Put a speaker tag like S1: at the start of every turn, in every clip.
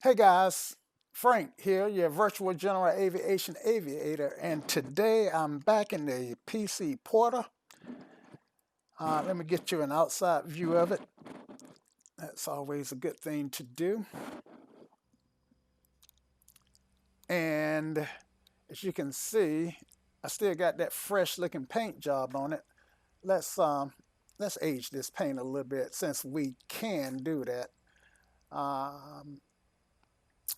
S1: Hey guys, Frank here, your virtual general aviation aviator, and today I'm back in the PC Porter. Let me get you an outside view of it. That's always a good thing to do. And as you can see, I still got that fresh looking paint job on it. Let's um, let's age this paint a little bit since we can do that. Um,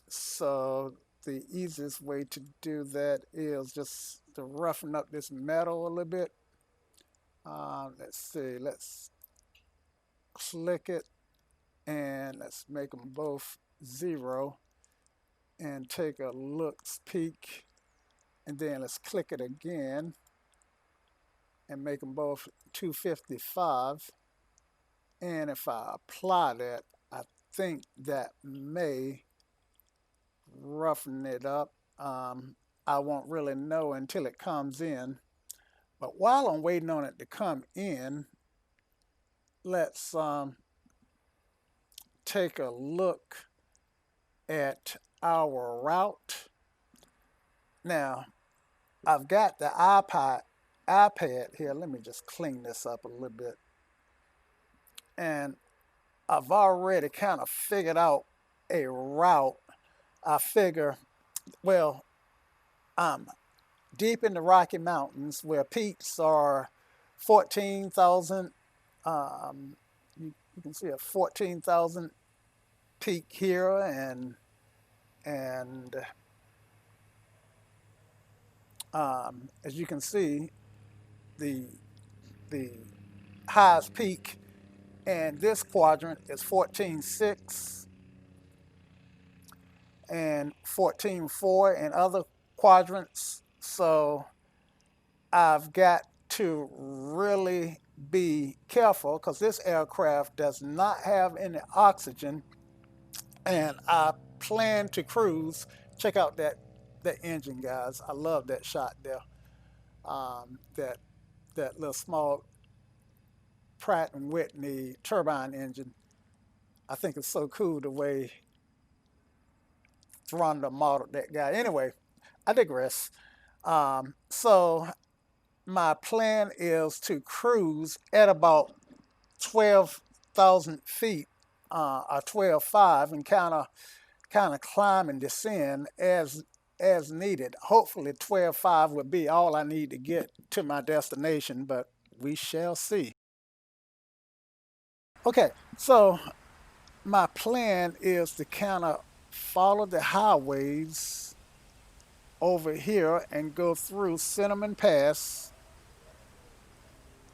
S1: So the easiest way to do that is just to roughen up this metal a little bit. Let's see, let's click it and let's make them both 0 and take a looks peek, and then let's click it again and make them both 255. And if I apply that, I think that may roughen it up. I won't really know until it comes in. But while I'm waiting on it to come in, let's take a look at our route. Now, I've got the iPad here. Let me just clean this up a little bit. And I've already kind of figured out a route. I figure, well, I'm deep in the Rocky Mountains where peaks are 14,000. You can see a 14,000 peak here, and as you can see, the the highest peak in this quadrant is 14.6 and 14.4 in other quadrants. So I've got to really be careful because this aircraft does not have any oxygen, and I plan to cruise. Check out that engine, guys. I love that shot there. That little small Pratt and Whitney turbine engine. I think it's so cool the way Thranda modeled that guy. Anyway, I digress. So my plan is to cruise at about 12,000 feet, or 12.5, and kind of climb and descend as needed. Hopefully 12.5 would be all I need to get to my destination, but we shall see. Okay, so my plan is to kind of follow the highways over here and go through Cinnamon Pass.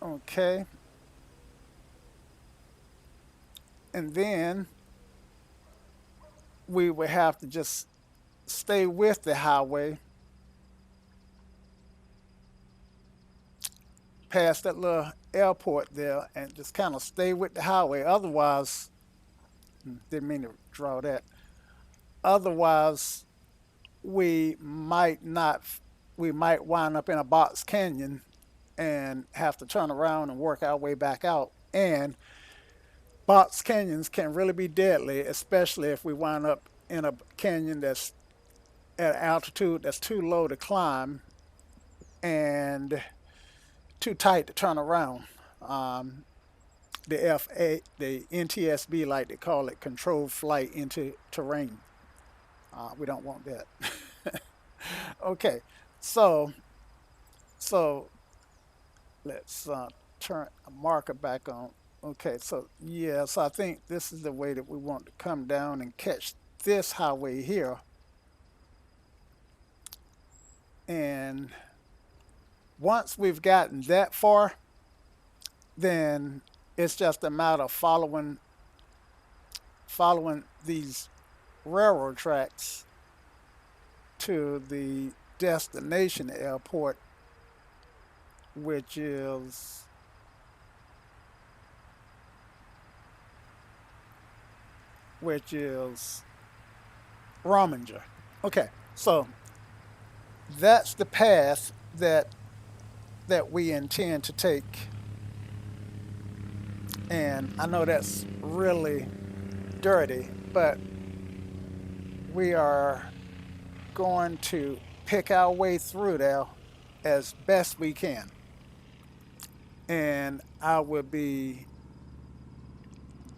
S1: Okay, and then we would have to just stay with the highway past that little airport there and just kind of stay with the highway. Otherwise, didn't mean to draw that. Otherwise, we might not, we might wind up in a box canyon and have to turn around and work our way back out. And box canyons can really be deadly, especially if we wind up in a canyon that's at an altitude that's too low to climb and too tight to turn around. Um, the NTSB, like they call it, controlled flight into terrain. We don't want that. Okay, so so let's turn a marker back on. Okay, so yeah, so I think this is the way that we want to come down and catch this highway here. And once we've gotten that far, then it's just a matter of following these railroad tracks to the destination airport, which is which is Rominger. Okay, so that's the path that we intend to take. And I know that's really dirty, but we are going to pick our way through there as best we can. And I will be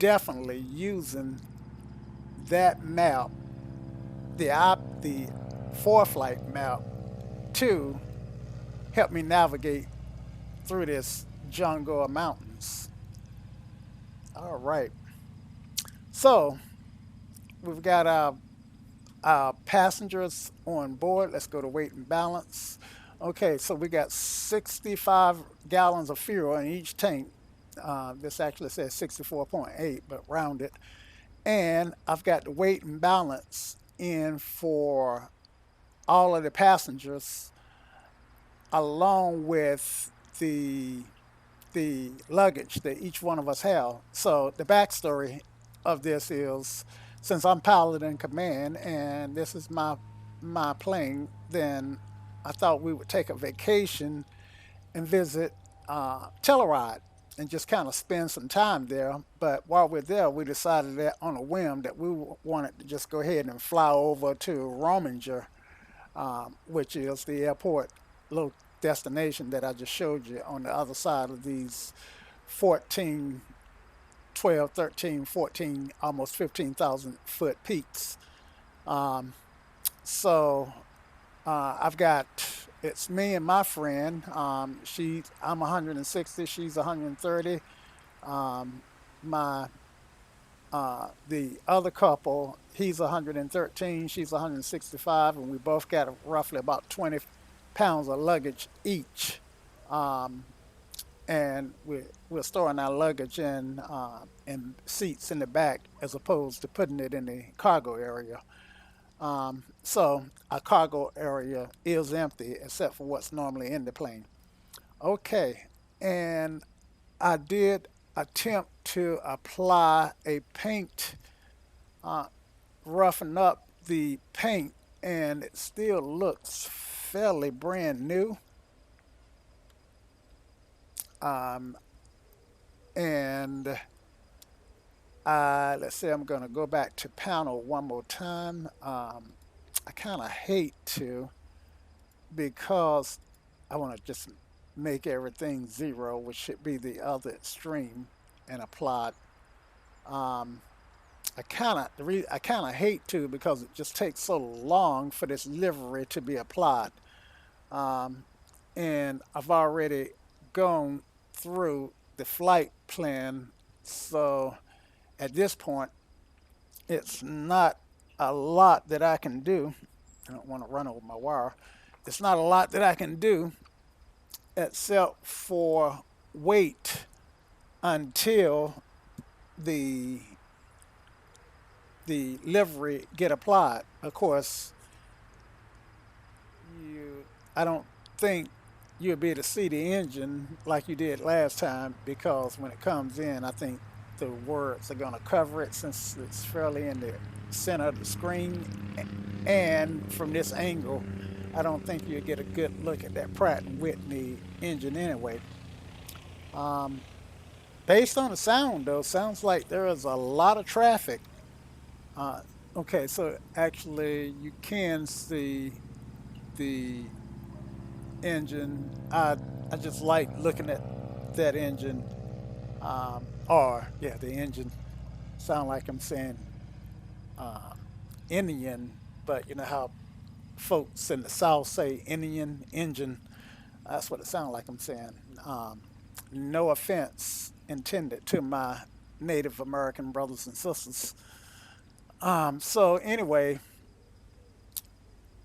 S1: definitely using that map, the flight map, to help me navigate through this jungle of mountains. All right. So we've got our passengers on board. Let's go to weight and balance. Okay, so we got 65 gallons of fuel in each tank. This actually says 64.8, but round it. And I've got the weight and balance in for all of the passengers, along with the luggage that each one of us have. So the backstory of this is, since I'm pilot in command and this is my plane, then I thought we would take a vacation and visit Telluride and just kind of spend some time there. But while we're there, we decided that on a whim that we wanted to just go ahead and fly over to Rominger, which is the airport little destination that I just showed you on the other side of these 14, 12, 13, 14, almost 15,000 foot peaks. Um, so I've got, it's me and my friend. I'm 160, she's 130. Um, my the other couple, he's 113, she's 165, and we both got roughly about 20 pounds of luggage each. Um, and we're storing our luggage in seats in the back as opposed to putting it in the cargo area. So our cargo area is empty except for what's normally in the plane. Okay, and I did attempt to apply a paint, uh, roughen up the paint, and it still looks fairly brand new. Um, and let's say I'm going to go back to panel one more time. I kind of hate to, because I want to just make everything zero, which should be the other extreme, and apply it. I kind of hate to, because it just takes so long for this livery to be applied. Um, and I've already gone through the flight plan, so at this point, it's not a lot that I can do. I don't want to run over my wire. It's not a lot that I can do except for wait until the the livery get applied. Of course, I don't think you'll be able to see the engine like you did last time, because when it comes in, I think the words are going to cover it since it's fairly in the center of the screen. And from this angle, I don't think you'll get a good look at that Pratt and Whitney engine anyway. Um, Based on the sound, though, sounds like there is a lot of traffic. Uh, okay, so actually, you can see the engine. I just like looking at that engine. Or yeah, the engine. Sound like I'm saying uh, Indian, but you know how folks in the South say Indian engine. That's what it sounds like I'm saying. Um, no offense intended to my Native American brothers and sisters. So anyway,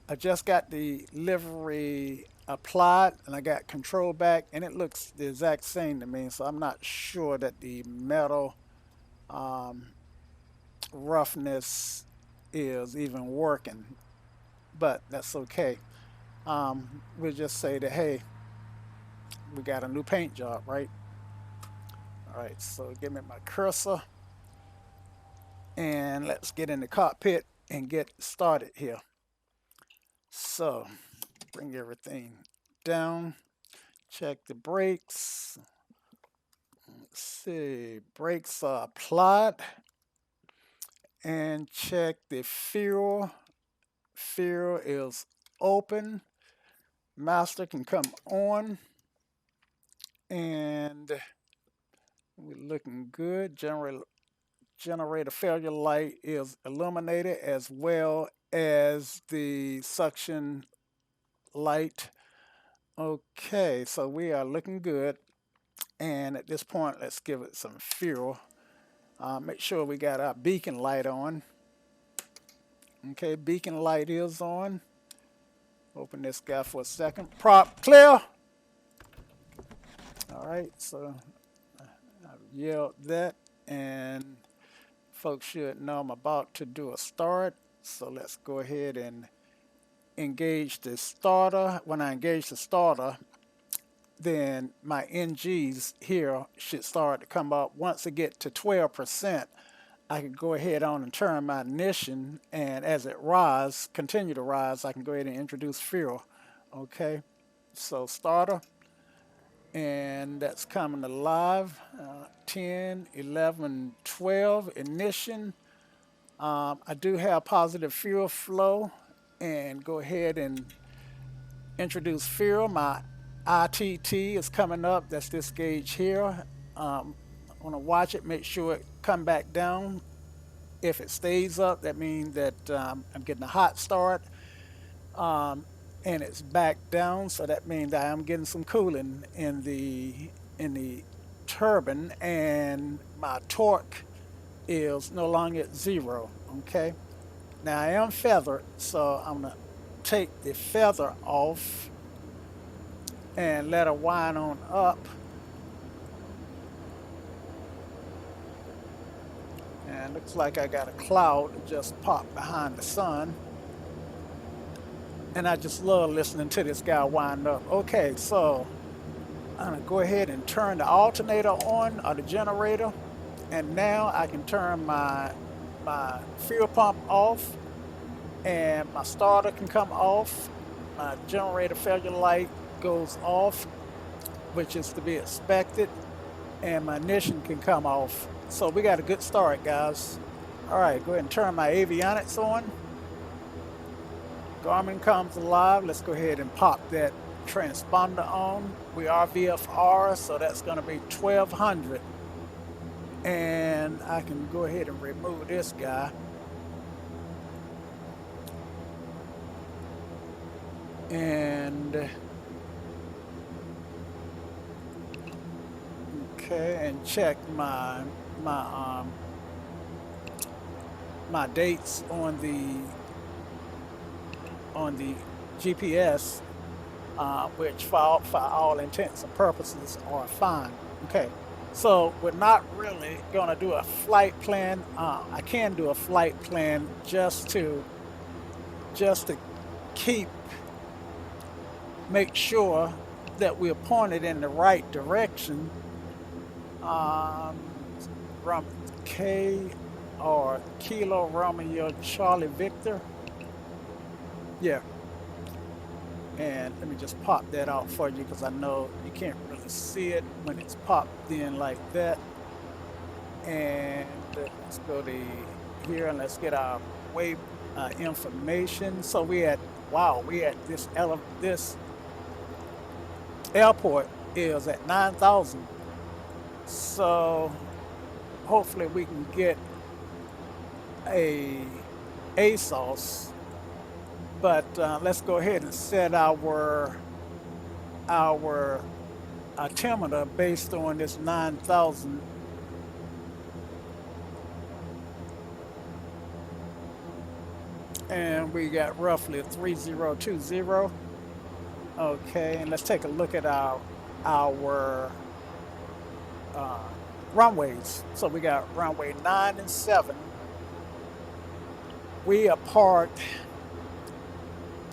S1: I just got the livery applied and I got control back, and it looks the exact same to me. So I'm not sure that the metal um, roughness is even working, but that's okay. We'll just say that, hey, we got a new paint job, right? All right, so give me my cursor and let's get in the cockpit and get started here. So bring everything down, check the brakes. Let's see, brakes are applied, and check the fuel. fuel is open. Master can come on, and we're looking good. Generator failure light is illuminated, as well as the suction light. Okay, so we are looking good. And at this point, let's give it some fuel. Make sure we got our beacon light on. Okay, beacon light is on. Open this guy for a second. Prop clear. All right, so I've yelled that, and folks should know I'm about to do a start. So let's go ahead and engage the starter. When I engage the starter, then my NGs here should start to come up. Once it get to 12%, I can go ahead on and turn my ignition, and as it rises, continue to rise, I can go ahead and introduce fuel. Okay, so starter, and that's coming alive. 10, 11, 12, ignition. I do have positive fuel flow, and go ahead and introduce fuel. My ITT is coming up. That's this gauge here. I want to watch it, make sure it come back down. If it stays up, that means that I'm getting a hot start, and it's back down, so that means that I'm getting some cooling in the turbine, and my torque is no longer at 0. Okay, now I am feathered, so I'm gonna take the feather off and let her wind on up. And looks like I got a cloud that just popped behind the sun. And I just love listening to this guy wind up. Okay, so I'm gonna go ahead and turn the alternator on, or the generator. And now I can turn my fuel pump off, and my starter can come off. My generator failure light goes off, which is to be expected, and my ignition can come off. So we got a good start, guys. All right, go ahead and turn my avionics on. Garmin comes alive. Let's go ahead and pop that transponder on. We are VFR, so that's going to be 1200. And I can go ahead and remove this guy. And okay, and check my dates on the GPS, which for all intents and purposes are fine. Okay, so we're not really going to do a flight plan. I can do a flight plan just to make sure that we're pointed in the right direction. K or Kilo Romeo Charlie Victor. Yeah. And let me just pop that out for you, because I know you can't really see it when it's popped in like that. And let's go to here and let's get our wave information. So we at this airport is at 9,000. So hopefully we can get a ASOS, but let's go ahead and set our altimeter based on this 9,000. And we got roughly a 3020. Okay, and let's take a look at our runways. So we got runway 9 and 7. We are parked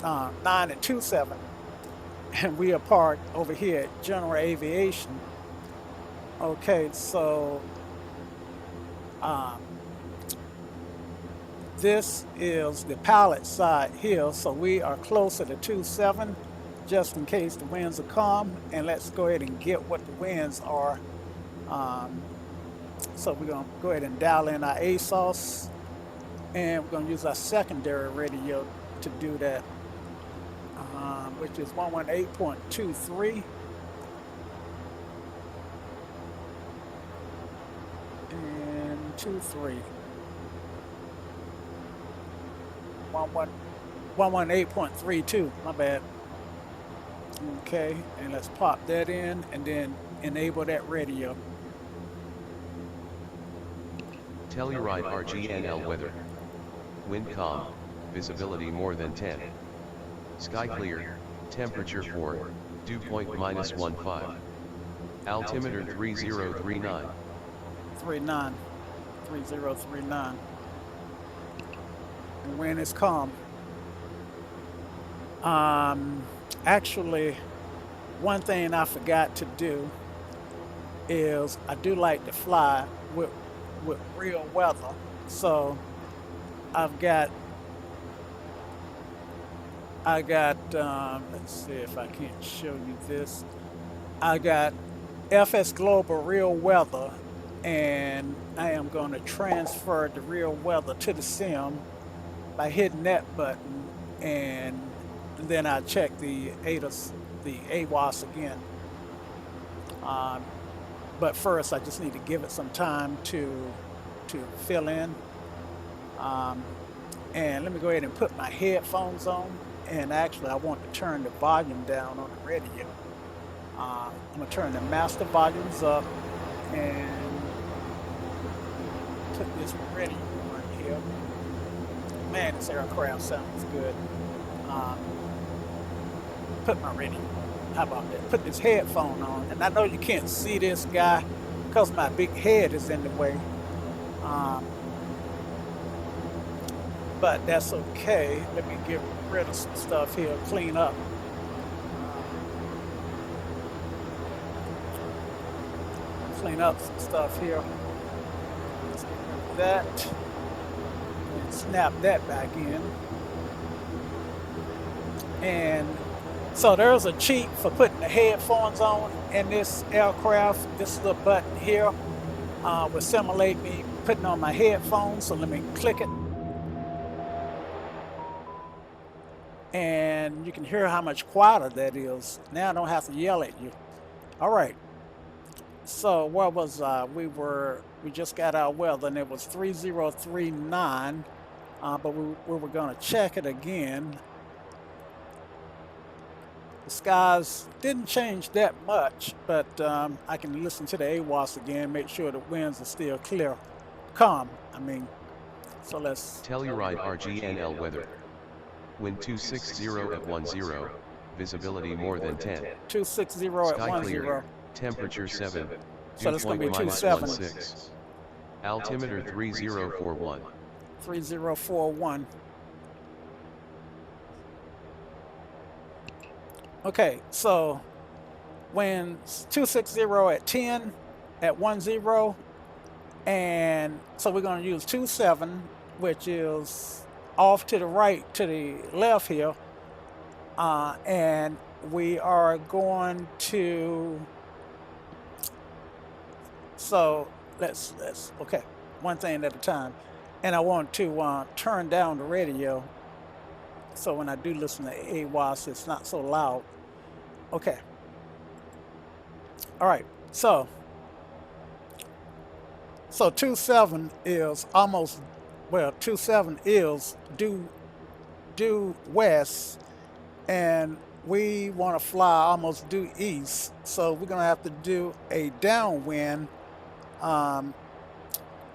S1: 9 and 27, and we are parked over here at General Aviation. Okay, so this is the pilot side here, so we are closer to 27, just in case the winds will come. And let's go ahead and get what the winds are. So we're going to go ahead and dial in our ASOS, and we're going to use our secondary radio forgot to do that, which is 118.23 and 23. 118.32, my bad. Okay, and let's pop that in and then enable that radio.
S2: Telluride RGNL weather. Wind calm, visibility more than 10. Sky clear, temperature 4, dew point -15. Altimeter 3039.
S1: 3039. And when it's calm. Actually, one thing I forgot to do is I do like to fly with real weather. So I got let's see if I can't show you this. I got FS Global Real Weather, and I am going to transfer the real weather to the sim by hitting that button, and then I check the AWAS again. But first, I just need to give it some time to fill in. And let me go ahead and put my headphones on. And actually, I want to turn the volume down on the radio. I'm going to turn the master volumes up and put this radio on here. Man, this aircraft sounds good. Put my radio. How about that? Put this headphone on. And I know you can't see this guy because my big head is in the way. But that's okay. Let me get rid of some stuff here, clean up. Clean up some stuff here. Let's get rid of that. And snap that back in. And so there's a cheat for putting the headphones on in this aircraft. This little button here will simulate me putting on my headphones. So let me click it. And you can hear how much quieter that is. Now I don't have to yell at you. All right. So what was we just got our weather, and it was 3039, but we were going to check it again. The skies didn't change that much, but I can listen to the AWAS again, make sure the winds are still clear, calm. I mean, so let's.
S2: Telluride RGNL weather. Wind 260 at 10, visibility more than 10.
S1: 260 at
S2: Sky
S1: 10.
S2: clear, temperature 7,
S1: So that's going to be 27.
S2: 6. Altimeter 3041.
S1: 3041. Okay, so when 260 at 10 at 10, and so we're going to use 27, which is off to the right, to the left here, and we are going to. So let's okay, one thing at a time, and I want to turn down the radio. So when I do listen to AWAS, it's not so loud. Okay. All right. So 27 is almost, well, 27 is due west, and we want to fly almost due east. So we're going to have to do a downwind.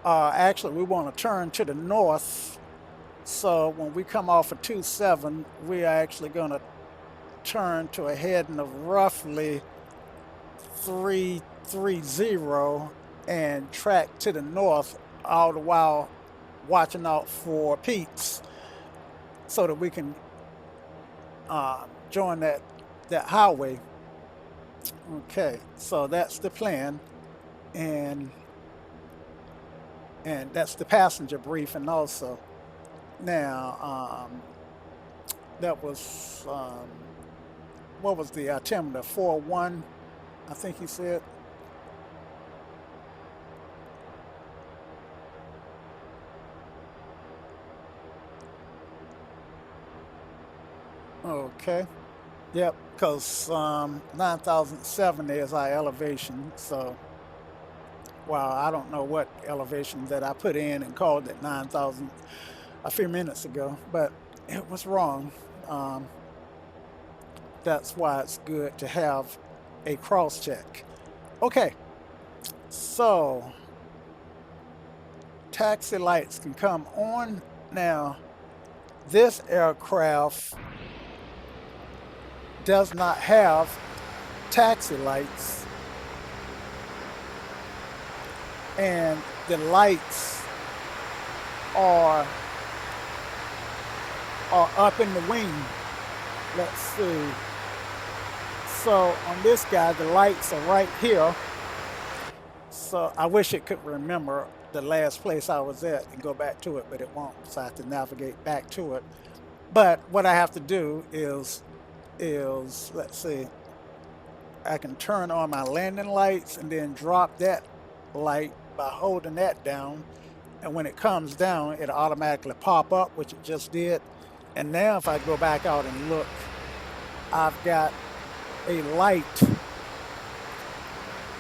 S1: Actually, we want to turn to the north. So when we come off of 27, we are actually going to turn to a heading of roughly 330 and track to the north, all the while watching out for peaks so that we can join that highway. Okay, so that's the plan, and that's the passenger briefing also. Now, that was, what was the altimeter? 41, I think he said. Okay. Yep, because 9,070 is our elevation. So, well, I don't know what elevation that I put in and called it 9,000 a few minutes ago, but it was wrong. Um, that's why it's good to have a cross check. Okay, so taxi lights can come on. Now, this aircraft does not have taxi lights, and the lights are up in the wing. Let's see. So on this guy, the lights are right here. So I wish it could remember the last place I was at and go back to it, but it won't. So I have to navigate back to it. But what I have to do is let's see, I can turn on my landing lights and then drop that light by holding that down. And when it comes down, it'll automatically pop up, which it just did. And now if I go back out and look, I've got a light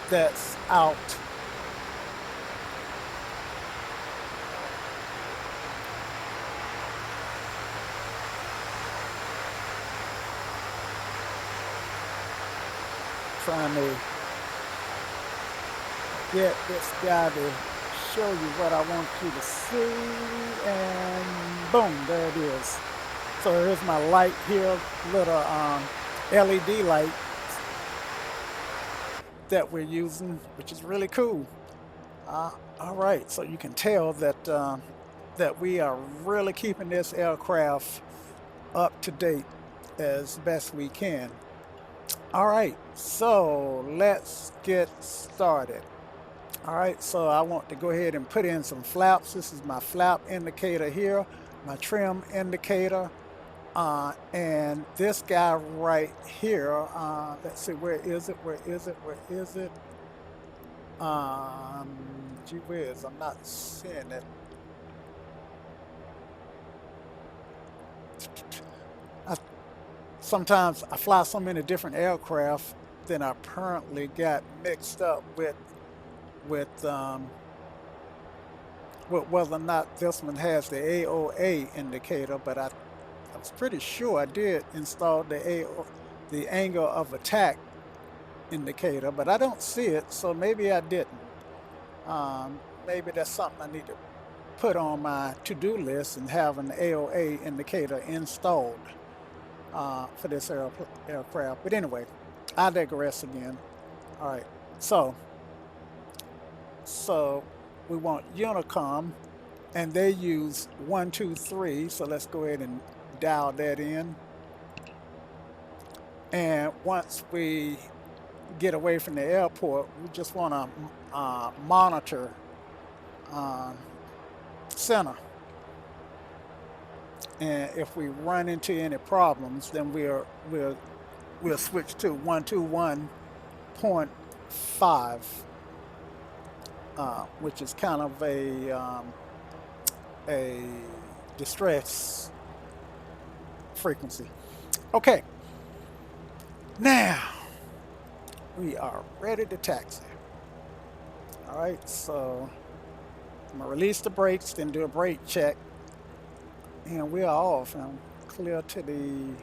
S1: that's out. Trying to get this guy to show you what I want you to see, and boom, there it is. So here's my light here, little LED light that we're using, which is really cool. All right, so you can tell that that we are really keeping this aircraft up to date as best we can. All right, so let's get started. All right, so I want to go ahead and put in some flaps. This is my flap indicator here, my trim indicator, and this guy right here. Let's see, where is it? Where is it? Where is it? Gee whiz, I'm not seeing it. Sometimes I fly so many different aircraft, then I apparently got mixed up with whether or not this one has the AOA indicator, but I was pretty sure I did install the angle of attack indicator, but I don't see it, so maybe I didn't. Maybe that's something I need to put on my to-do list and have an AOA indicator installed for this aircraft. But anyway, I digress again. All right, so we want Unicom, and they use 123. So let's go ahead and dial that in. And once we get away from the airport, we just want to monitor center. And if we run into any problems, then we'll switch to 121.5, which is kind of a distress frequency. Okay, now we are ready to taxi. All right, so I'm gonna release the brakes, then do a brake check. And we are off. And clear to the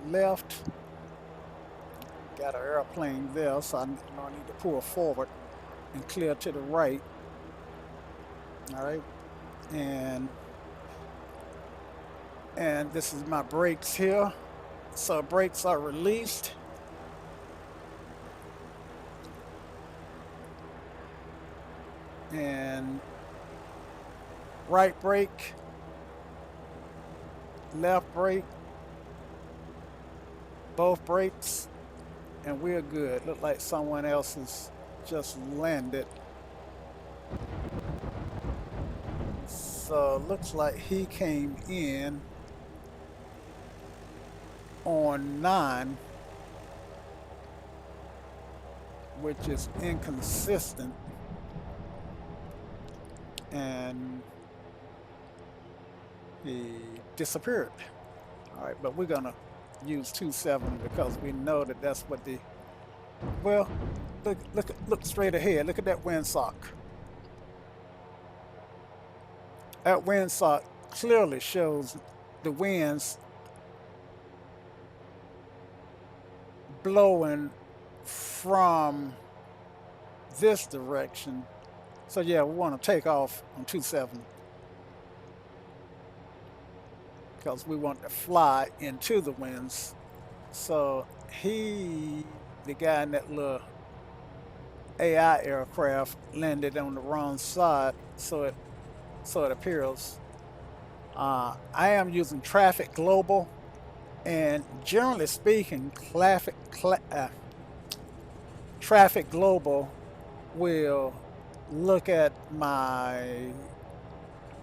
S1: left. Got an airplane there, so I need to pull forward and clear to the right. All right, and this is my brakes here. So brakes are released. And right brake, left brake, both brakes, and we're good. Look like someone else has just landed. So looks like he came in on 9, which is inconsistent. And he disappeared. All right, but we're gonna use 2.7 because we know that that's what the, well, look straight ahead. Look at that windsock. That windsock clearly shows the winds blowing from this direction. So yeah, we want to take off on 2.7 because we want to fly into the winds. So the guy in that little AI aircraft landed on the wrong side, so it appears. I am using Traffic Global, and generally speaking, Traffic Global will look at my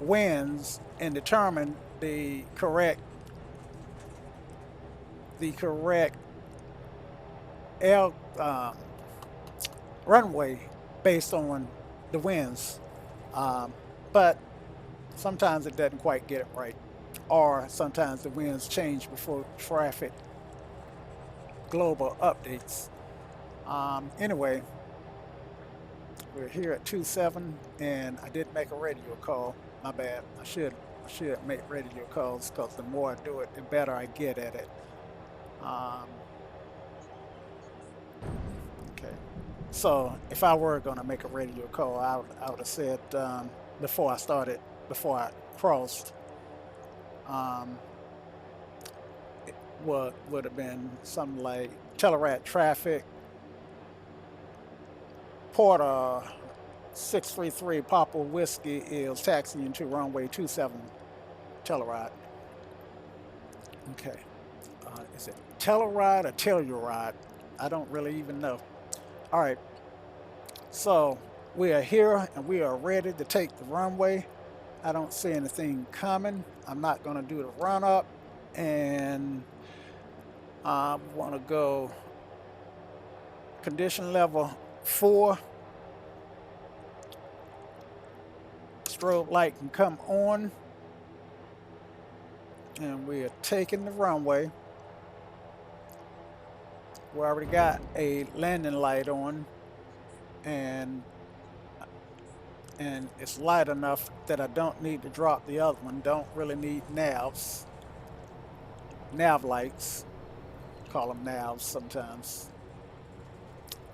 S1: winds and determine the correct air runway based on the winds. But sometimes it doesn't quite get it right, or sometimes the winds change before Traffic Global updates. Anyway, we're here at 2.7, and I didn't make a radio call. My bad. I should make radio calls because the more I do it, the better I get at it. Um, okay. So if I were going to make a radio call, I would have said before I crossed, um, it would have been something like Telluride traffic, Porter 633 Papa Whiskey is taxiing into runway 27 Telluride. Okay. Is it Telluride or Telluride? I don't really even know. All right. So we are here and we are ready to take the runway. I don't see anything coming. I'm not going to do the run up, and I want to go condition level 4. Strobe light can come on, and we are taking the runway. We already got a landing light on, and it's light enough that I don't need to drop the other one. Don't really need nav lights, call them navs sometimes.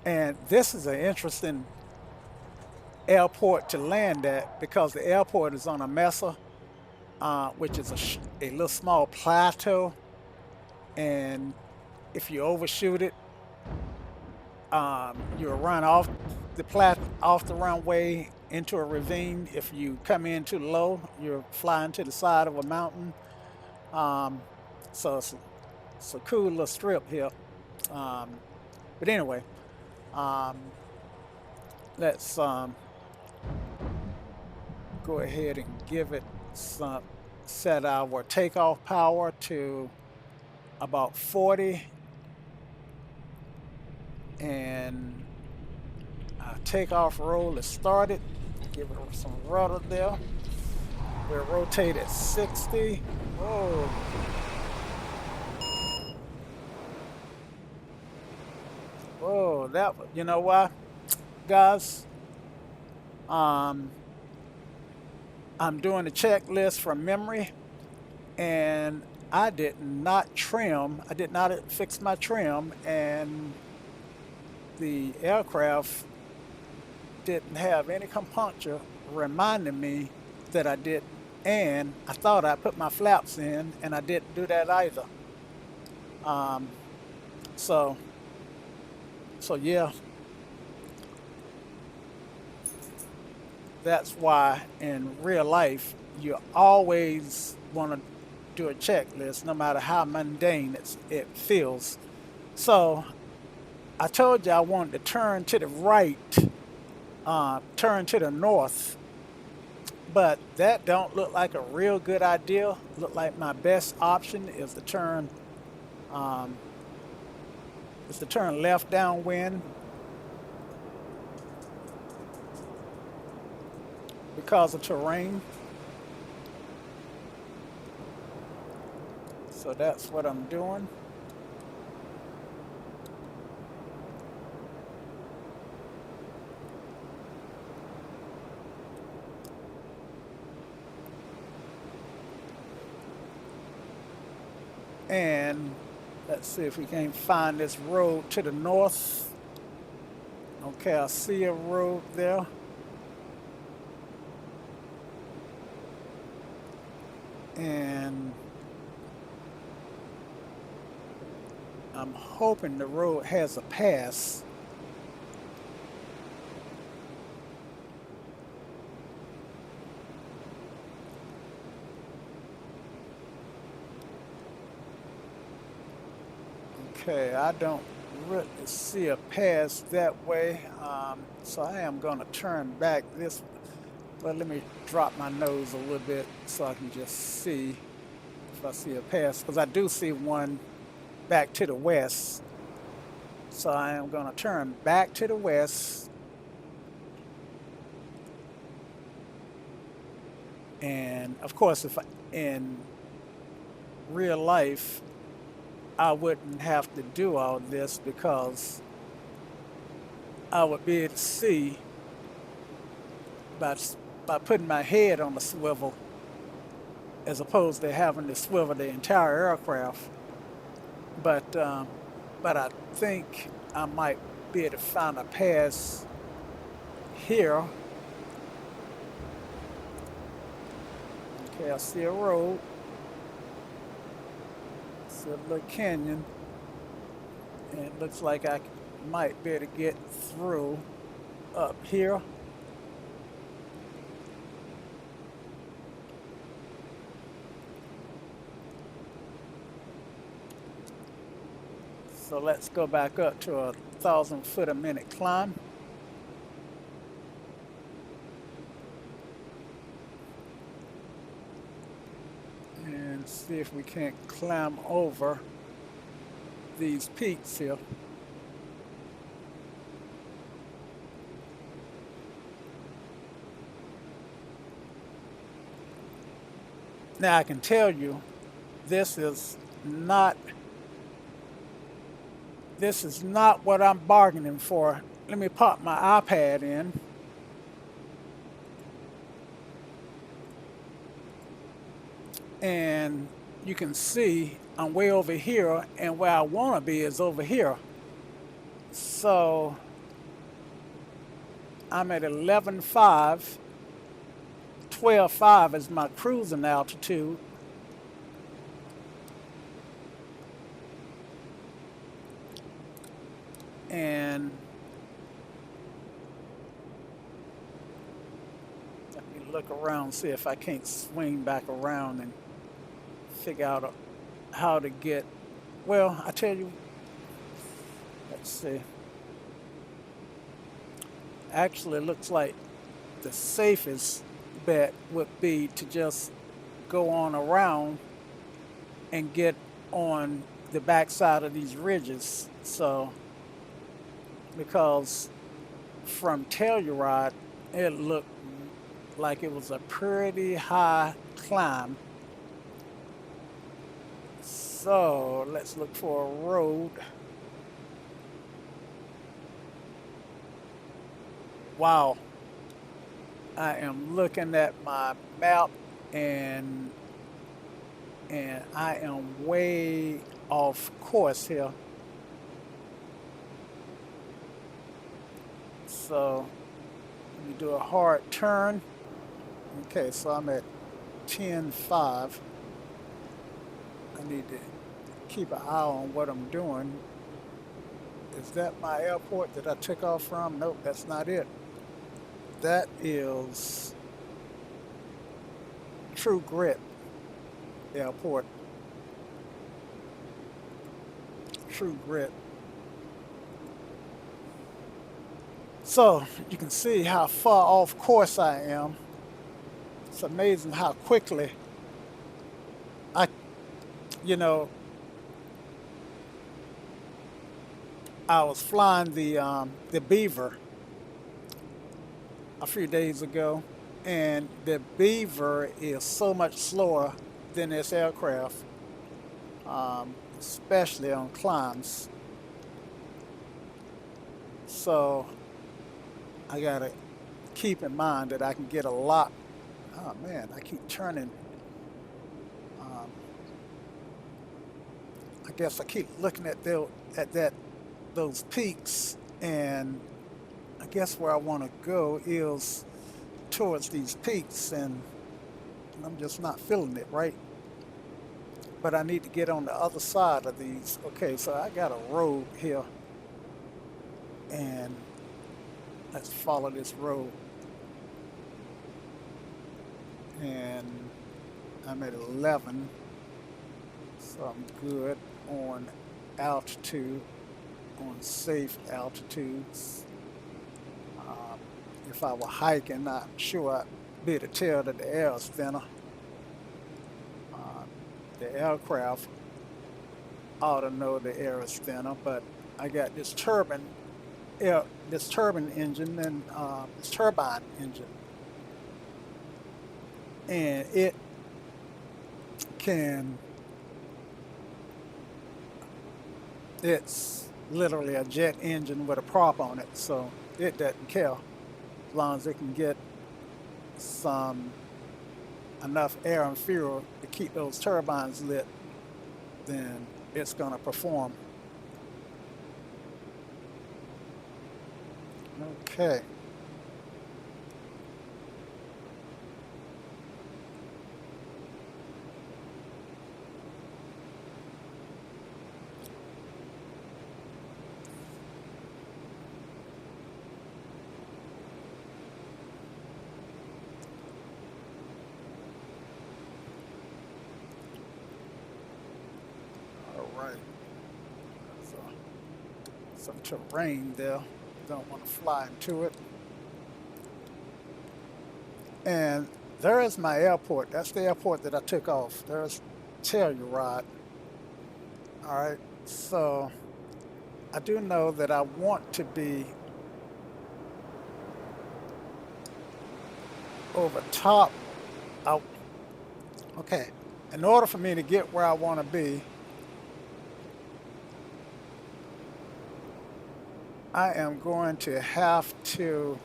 S1: And this is an interesting airport to land at because the airport is on a mesa, which is a little small plateau, and if you overshoot it, you'll run off the runway into a ravine. If you come in too low, you're flying to the side of a mountain. So it's a cool little strip here. But anyway, let's go ahead and give it some, set our takeoff power to about 40, and our takeoff roll is started. Give it some rudder there. We'll rotate at 60. Whoa. Whoa, you know why, guys? I'm doing a checklist from memory, and I did not fix my trim, and the aircraft didn't have any compuncture reminding me that I did, and I thought I put my flaps in, and I didn't do that either. So yeah, that's why in real life you always want to do a checklist, no matter how mundane it feels. So I told you I wanted to turn to the right, turn to the north, but that don't look like a real good idea. Look like my best option is to turn left downwind because of terrain. So that's what I'm doing. And let's see if we can find this road to the north. Okay, I see a road there. And I'm hoping the road has a pass. Okay, I don't really see a pass that way, so I am going to turn back this. But let me drop my nose a little bit so I can just see if I see a pass, because I do see one back to the west. So I am going to turn back to the west. And of course, if in real life, I wouldn't have to do all this because I would be able to see by, by putting my head on the swivel as opposed to having to swivel the entire aircraft. But I think I might be able to find a pass here. Okay, I see a road. See a little canyon. And it looks like I might be able to get through up here. So let's go back up to 1,000 foot a minute climb. And see if we can't climb over these peaks here. Now I can tell you, this is not what I'm bargaining for. Let me pop my iPad in. And you can see I'm way over here, and where I want to be is over here. So I'm at 11.5. 12.5 is my cruising altitude. And let me look around, see if I can't swing back around and figure out how to get, well, I tell you, let's see. Actually, it looks like the safest bet would be to just go on around and get on the backside of these ridges. So, because from Telluride, it looked like it was a pretty high climb. So let's look for a road. Wow. I am looking at my map and I am way off course here. So let me do a hard turn. Okay, so I'm at 10.5. I need to keep an eye on what I'm doing. Is that my airport that I took off from? Nope, that's not it. That is True Grit Airport. True Grit. So you can see how far off course I am. It's amazing how quickly you know, I was flying the Beaver a few days ago, and the Beaver is so much slower than this aircraft. especially on climbs. So I gotta keep in mind that I can get a lot. Oh man, I keep turning. Um, I guess I keep looking at those peaks, and I guess where I want to go is towards these peaks, and I'm just not feeling it right. But I need to get on the other side of these. Okay, so I got a road here, and let's follow this road. And I'm at 11, so I'm good on altitude, on safe altitudes. Um, if I were hiking, I'm sure I'd be able to tell that the air is thinner. Um, the aircraft ought to know the air is thinner, but I got this turbine engine, and this turbine engine, and it can. It's literally a jet engine with a prop on it, so it doesn't care as long as it can get some enough air and fuel to keep those turbines lit, then it's going to perform. Okay. All right. So some terrain there. Don't want to fly into it. And there is my airport. That's the airport that I took off. There's Telluride. All right. So I do know that I want to be over top. I, okay. In order for me to get where I want to be, I am going to have to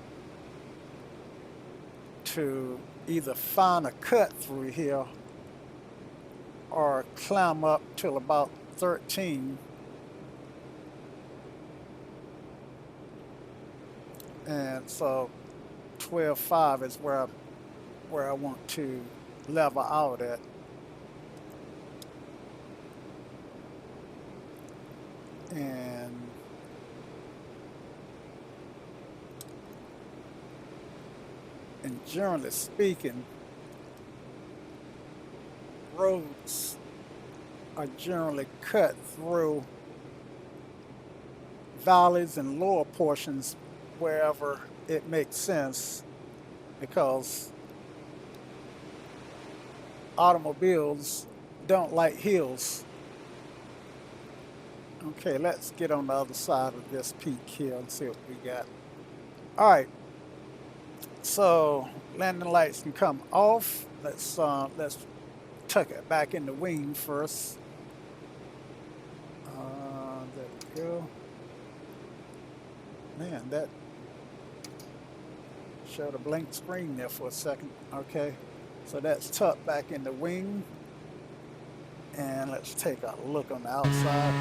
S1: either find a cut through here or climb up till about 13, and so 12.5 is where I want to level out at. And generally speaking, roads are generally cut through valleys and lower portions wherever it makes sense, because automobiles don't like hills. Okay, let's get on the other side of this peak here and see what we got. All right, so landing lights can come off. Let's tuck it back in the wing first. There we go. Man, that showed a blank screen there for a second. Okay, so that's tucked back in the wing. And let's take a look on the outside.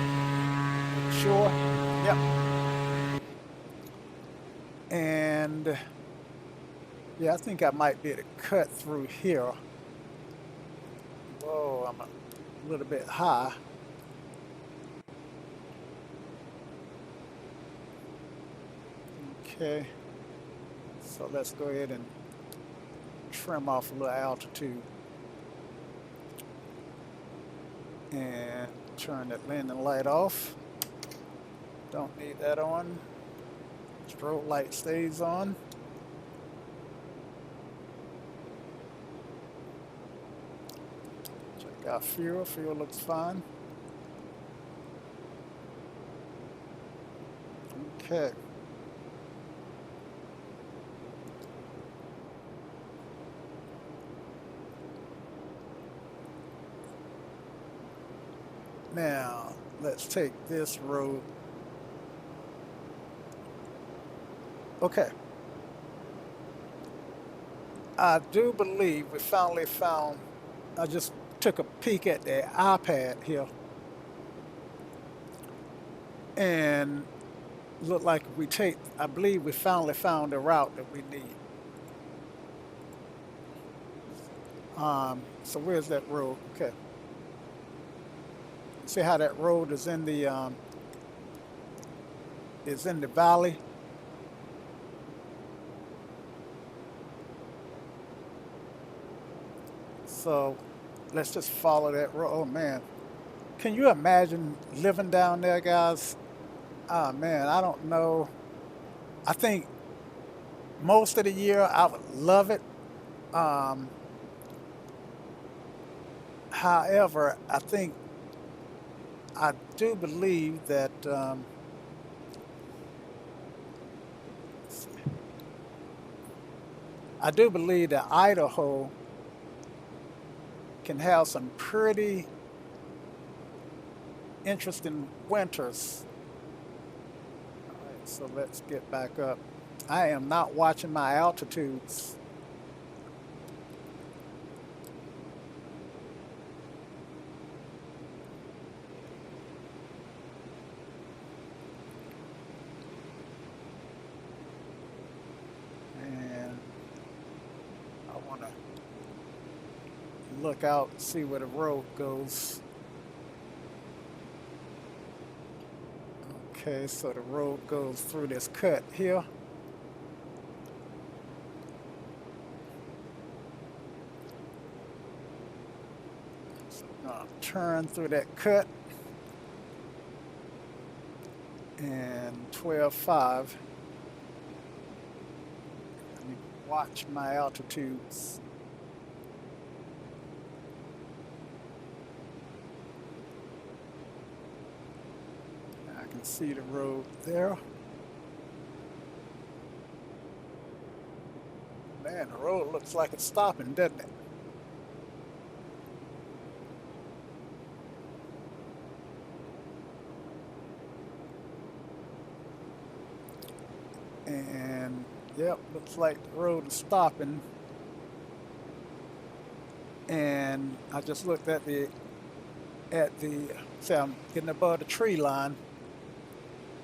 S1: Sure. Yep. And yeah, I think I might be able to cut through here. Whoa, I'm a little bit high. Okay. So let's go ahead and trim off a little altitude. And turn that landing light off. Don't need that on. Strobe light stays on. Check out fuel. Fuel looks fine. Okay. Now, let's take this road. Okay. I do believe we finally found, I just took a peek at the iPad here, and looked like I believe we finally found the route that we need. So where's that road? Okay. See how that road is in the valley? So let's just follow that road. Oh man. Can you imagine living down there, guys? Oh man, I don't know. I think most of the year I would love it. Um, However, I do believe that I do believe that Idaho can have some pretty interesting winters. All right, so let's get back up. I am not watching my altitudes. And I want to look out and see where the road goes. Okay, so the road goes through this cut here. So I'm gonna turn through that cut, and 12.5. Let me watch my altitudes. I can see the road there. Man, the road looks like it's stopping, doesn't it? And yep, looks like the road is stopping. And I just looked at say I'm getting above the tree line.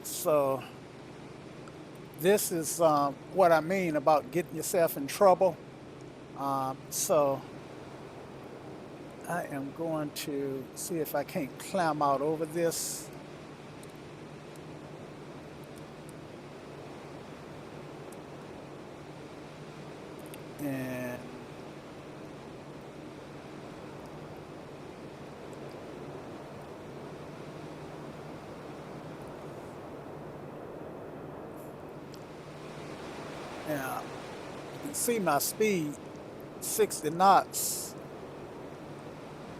S1: So this is what I mean about getting yourself in trouble. So I am going to see if I can't climb out over this. And now you can see my speed, 60 knots.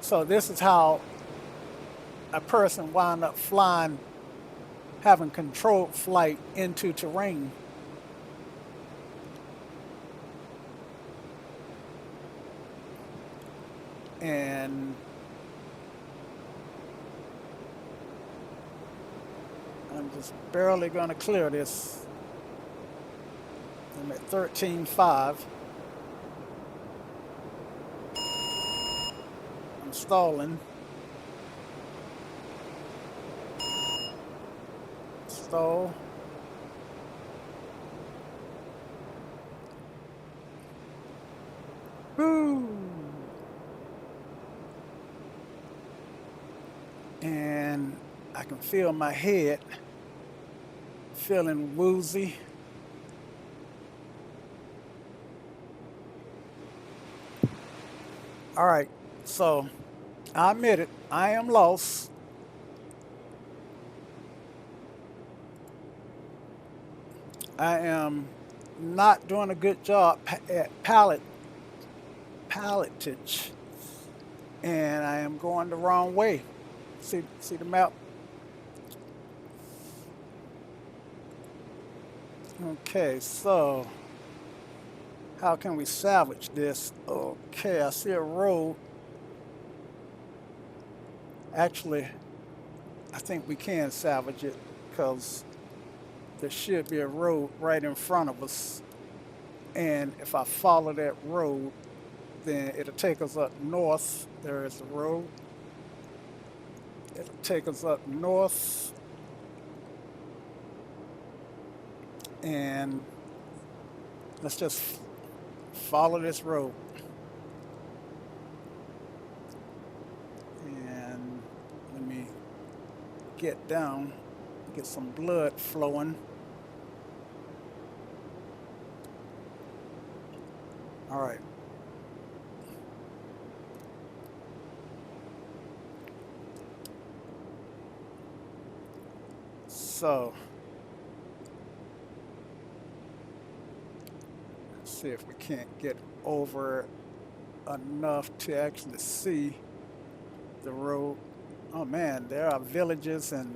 S1: So this is how a person wound up flying, having controlled flight into terrain. And I'm just barely going to clear this. I'm at 13.5. I'm stalling. Stall. Woo! And I can feel my head feeling woozy. All right, so I admit it, I am lost. I am not doing a good job at pilotage, and I am going the wrong way. See the map? Okay, so how can we salvage this? Okay, I see a road. Actually, I think we can salvage it because there should be a road right in front of us. And if I follow that road, then it'll take us up north. There is the road. It'll take us up north. And let's just follow this road. And let me get down, get some blood flowing. All right. So, let's see if we can't get over enough to actually see the road. Oh man, there are villages and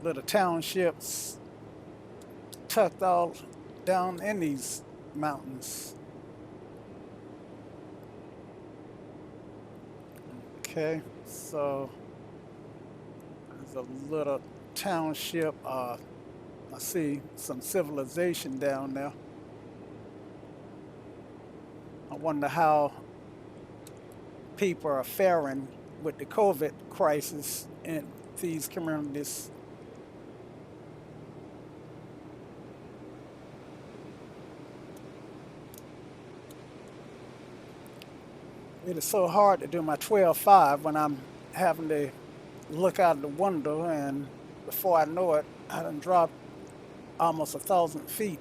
S1: little townships tucked all down in these mountains. Okay, so there's a little township. I see some civilization down there. I wonder how people are faring with the COVID crisis in these communities. It is so hard to do my 12.5 when I'm having to look out the window, and before I know it, I done dropped almost 1,000 feet.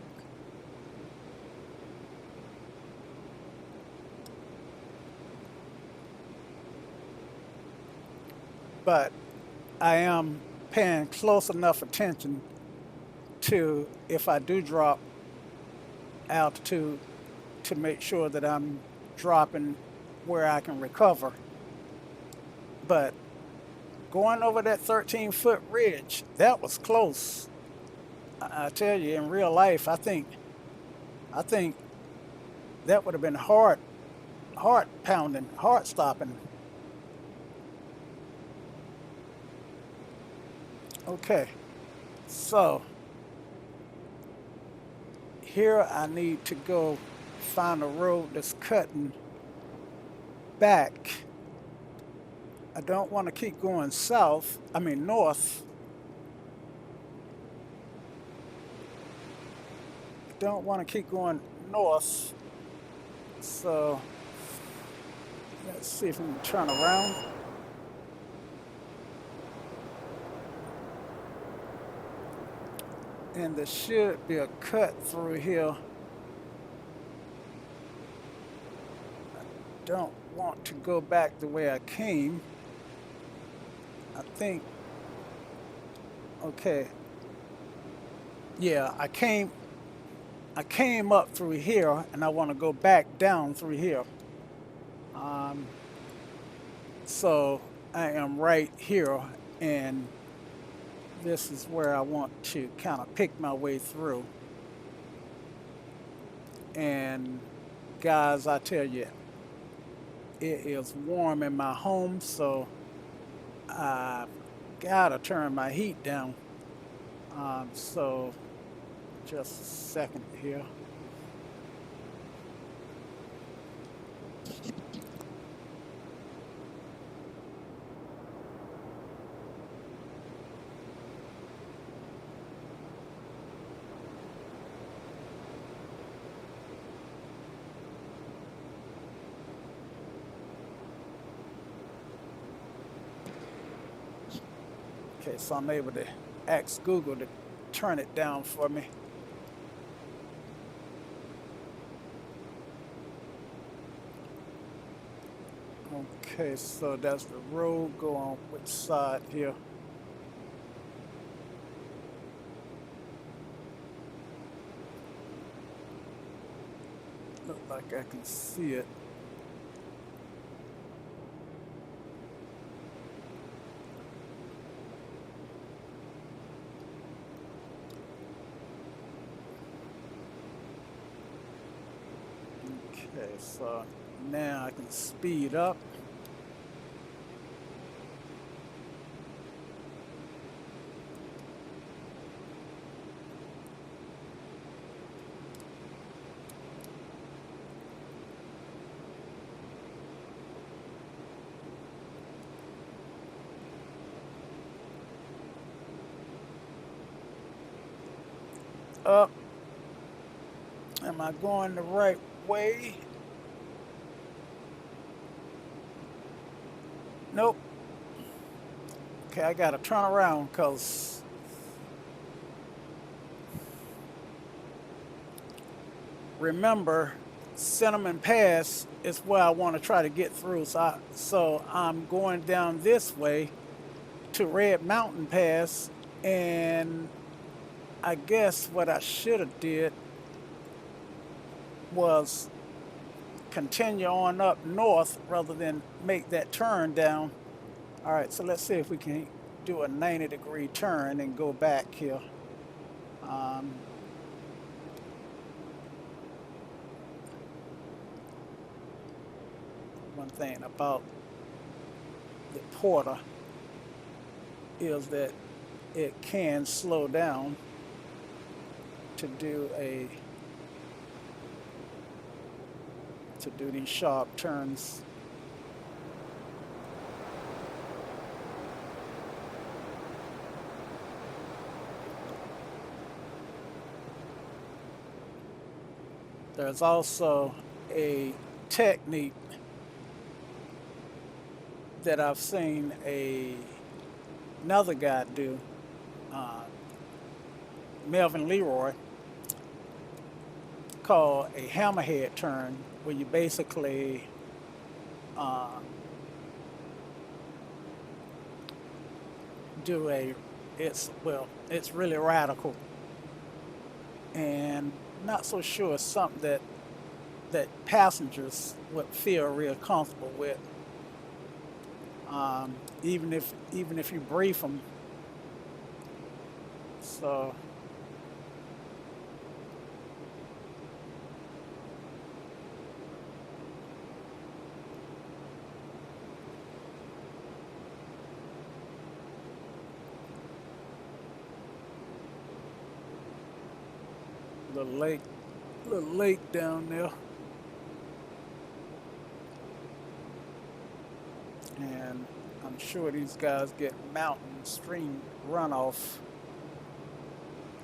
S1: But I am paying close enough attention to if I do drop altitude to make sure that I'm dropping where I can recover. But going over that 13-foot ridge, that was close. I tell you, in real life, I think that would have been heart pounding, heart stopping. Okay, so here I need to go find a road that's cutting back. I don't want to keep going north. Don't want to keep going north. So let's see if we can turn around. And there should be a cut through here. I don't want to go back the way I came. I think, okay. Yeah, I came up through here, and I want to go back down through here. So I am right here, and this is where I want to kind of pick my way through. And guys, I tell you, it is warm in my home, so I gotta turn my heat down. So just a second here. Okay, so I'm able to ask Google to turn it down for me. Okay, so that's the road. Go on which side here? Look like I can see it. Okay, so now I can speed up. up. Am I going the right way? Nope. Okay, I gotta turn around because remember, Cinnamon Pass is where I want to try to get through. So I'm going down this way to Red Mountain Pass, and I guess what I should have did was continue on up north rather than make that turn down. All right, so let's see if we can do a 90-degree turn and go back here. Um, One thing about the Porter is that it can slow down to do these sharp turns. There's also a technique that I've seen another guy do, uh, Melvin Leroy, called a hammerhead turn, where you basically uh, do it's really radical, and not so sure it's something that passengers would feel real comfortable with. Even if you brief them. So the lake down there, and I'm sure these guys get mountain stream runoff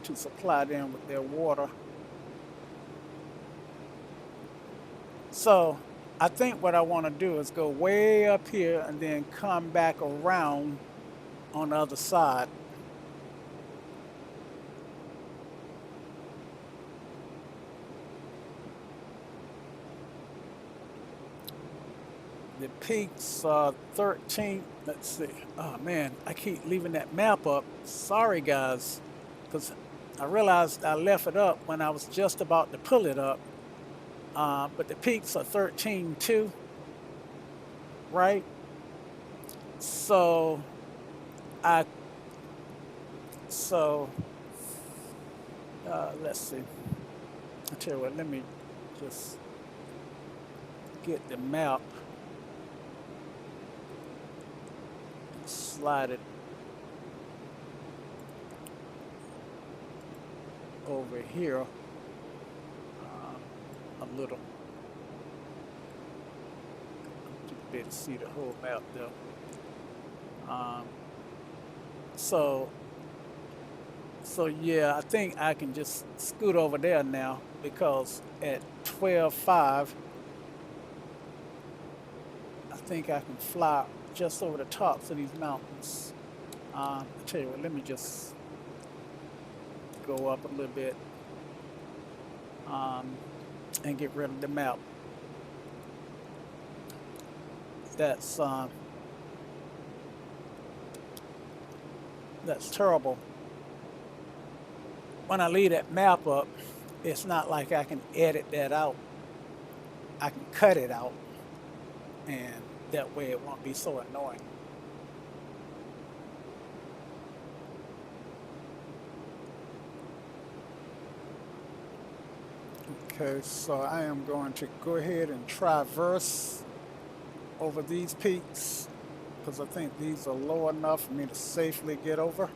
S1: to supply them with their water. So I think what I want to do is go way up here and then come back around on the other side. The peaks are 13. Let's see. Oh man, I keep leaving that map up. Sorry guys, because I realized I left it up when I was just about to pull it up. But the peaks are 13 too, right? So I so let's see. I tell you what. Let me just get the map. Slide it over here a little to be able to see the whole map though. So yeah, I think I can just scoot over there now, because at 12:05 I think I can fly just over the tops of these mountains. I tell you what, let me just go up a little bit and get rid of the map. That's terrible. When I leave that map up, it's not like I can edit that out. I can cut it out, and that way it won't be so annoying. Okay, so I am going to go ahead and traverse over these peaks, because I think these are low enough for me to safely get over.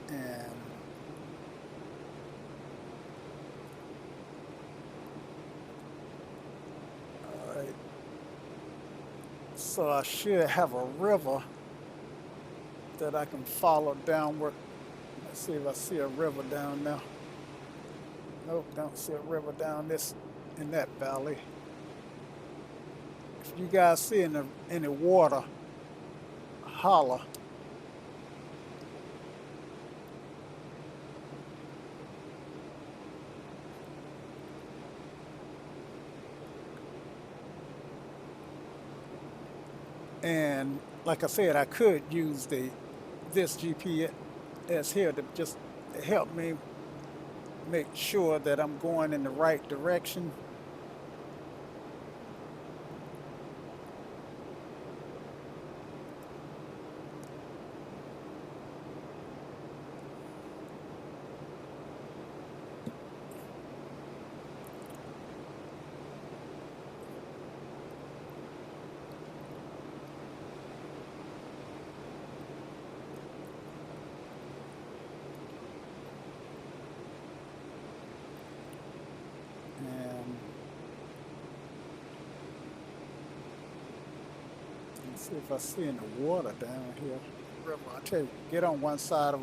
S1: And So I should have a river that I can follow downward. Let's see if I see a river down there. Nope, don't see a river down this in that valley. If you guys see any water, holler. And like I said, I could use this GPS here to just help me make sure that I'm going in the right direction. And let's see if I see any water down here. River, I tell you, get on one side of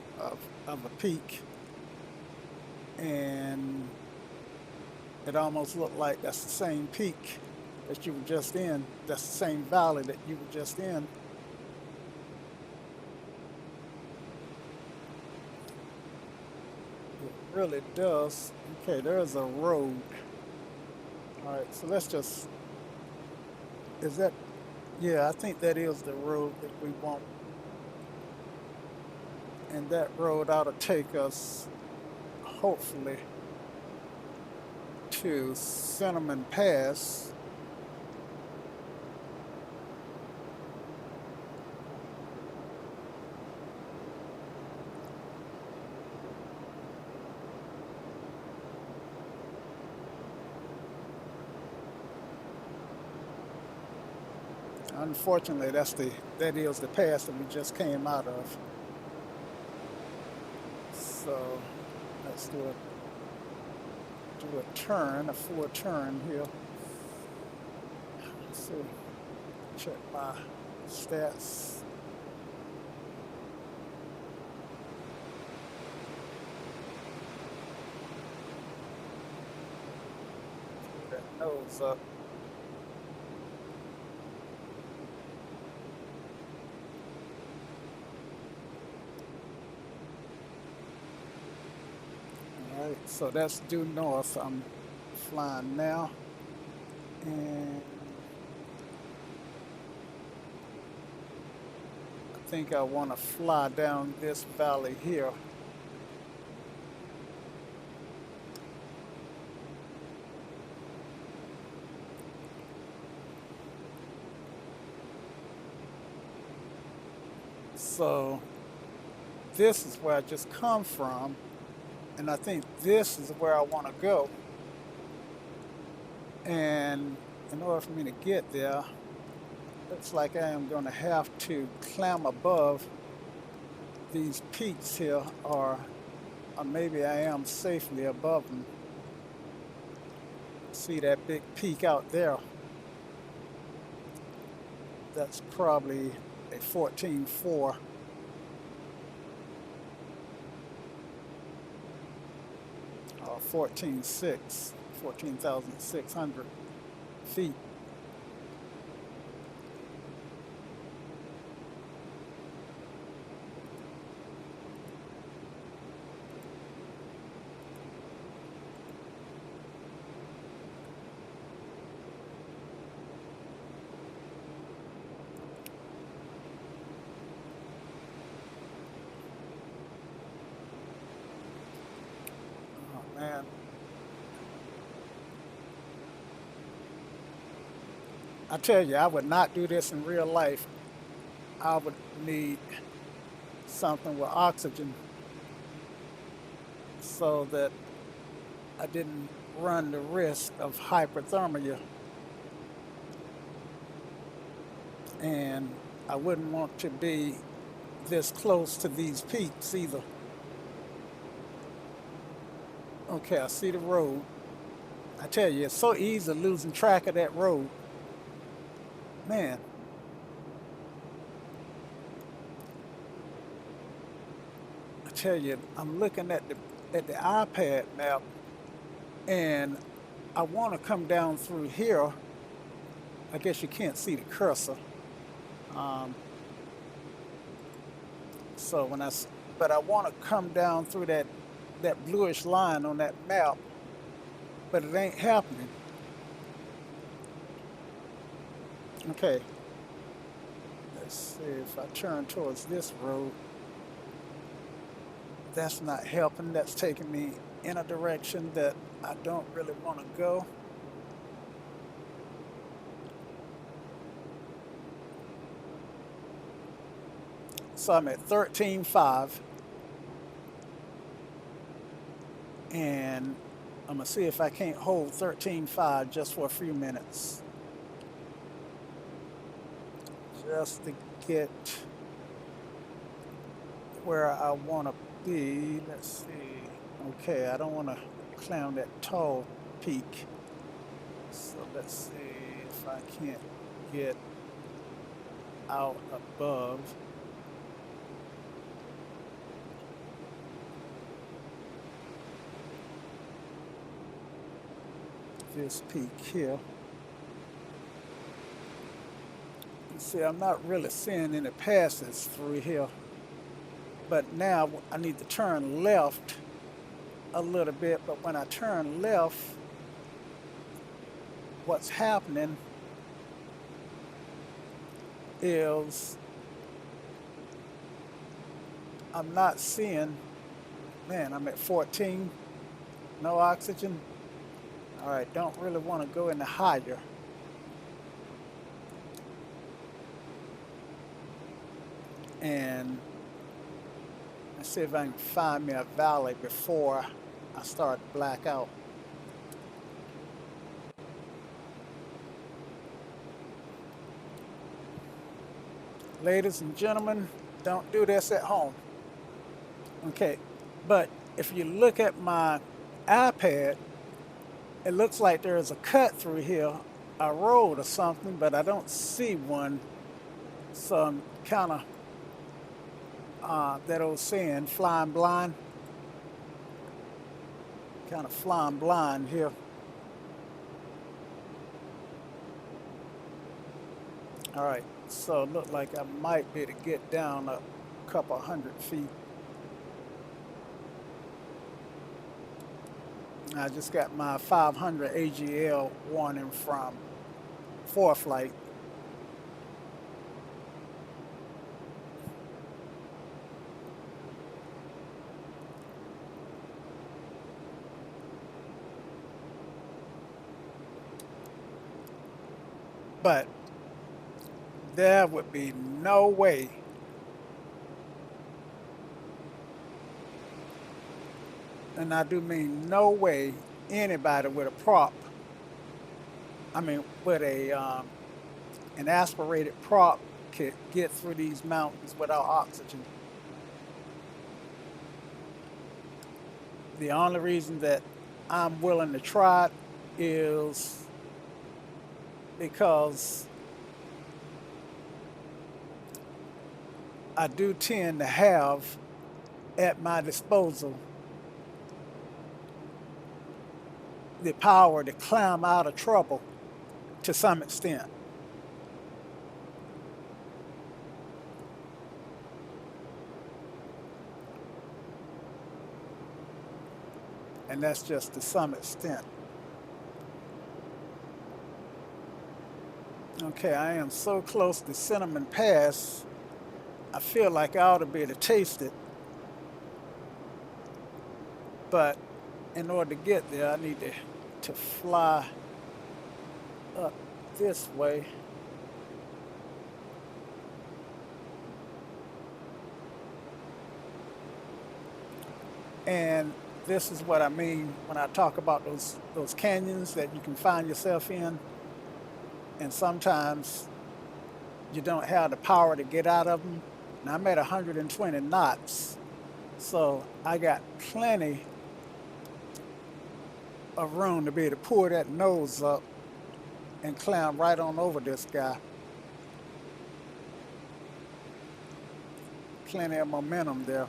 S1: a peak, and it almost looked like that's the same peak that you were just in. That's the same valley that you were just in. It really does. Okay, there's a road. All right, so let's just, is that, yeah, I think that is the road that we want. And that road ought to take us, hopefully, to Cinnamon Pass. Unfortunately, that is the pass that we just came out of. So let's do a turn, a full turn here. Let's see, check my stats. That nose up. All right, so that's due north. I'm flying now, and I think I want to fly down this valley here. So this is where I just come from, and I think this is where I want to go. And in order for me to get there, looks like I am going to have to climb above these peaks here, or maybe I am safely above them. See that big peak out there? That's probably a 14.4. Or 14.6, 14,600 feet. Oh man. I tell you, I would not do this in real life. I would need something with oxygen so that I didn't run the risk of hypothermia. And I wouldn't want to be this close to these peaks either. Okay, I see the road. I tell you, it's so easy losing track of that road. Man, tell you, I'm looking at the iPad map, and I want to come down through here. I guess you can't see the cursor. Um, so but I want to come down through that bluish line on that map, but it ain't happening. Okay, let's see if I turn towards this road. That's not helping. That's taking me in a direction that I don't really want to go. So I'm at 13.5, and I'm gonna see if I can't hold 13.5 just for a few minutes, just to get where I want to be. Let's see. Okay, I don't want to climb that tall peak, so let's see if I can't get out above. This peak here. You see, I'm not really seeing any passes through here, but now I need to turn left a little bit. But when I turn left, what's happening is I'm not seeing, man, I'm at 14, no oxygen. All right, don't really want to go any higher. And let's see if I can find me a valley before I start to black out. Ladies and gentlemen, don't do this at home. Okay, but if you look at my iPad, it looks like there's a cut through here, a road or something, but I don't see one. So I'm kind of, that old saying, flying blind. Kind of flying blind here. All right, so it looked like I might be able to get down a couple 100 feet. I just got my 500 AGL warning from ForeFlight. But there would be no way and I do mean no way anybody with a prop, with an aspirated prop could get through these mountains without oxygen. The only reason that I'm willing to try it is because I do tend to have at my disposal the power to climb out of trouble to some extent. And that's just to some extent. Okay, I am so close to Cinnamon Pass, I feel like I ought to be able to taste it. But in order to get there, I need to fly up this way. And this is what I mean when I talk about those canyons that you can find yourself in. And sometimes you don't have the power to get out of them. Now I'm at 120 knots, so I got plenty of room to be able to pull that nose up and climb right on over this guy. Plenty of momentum there.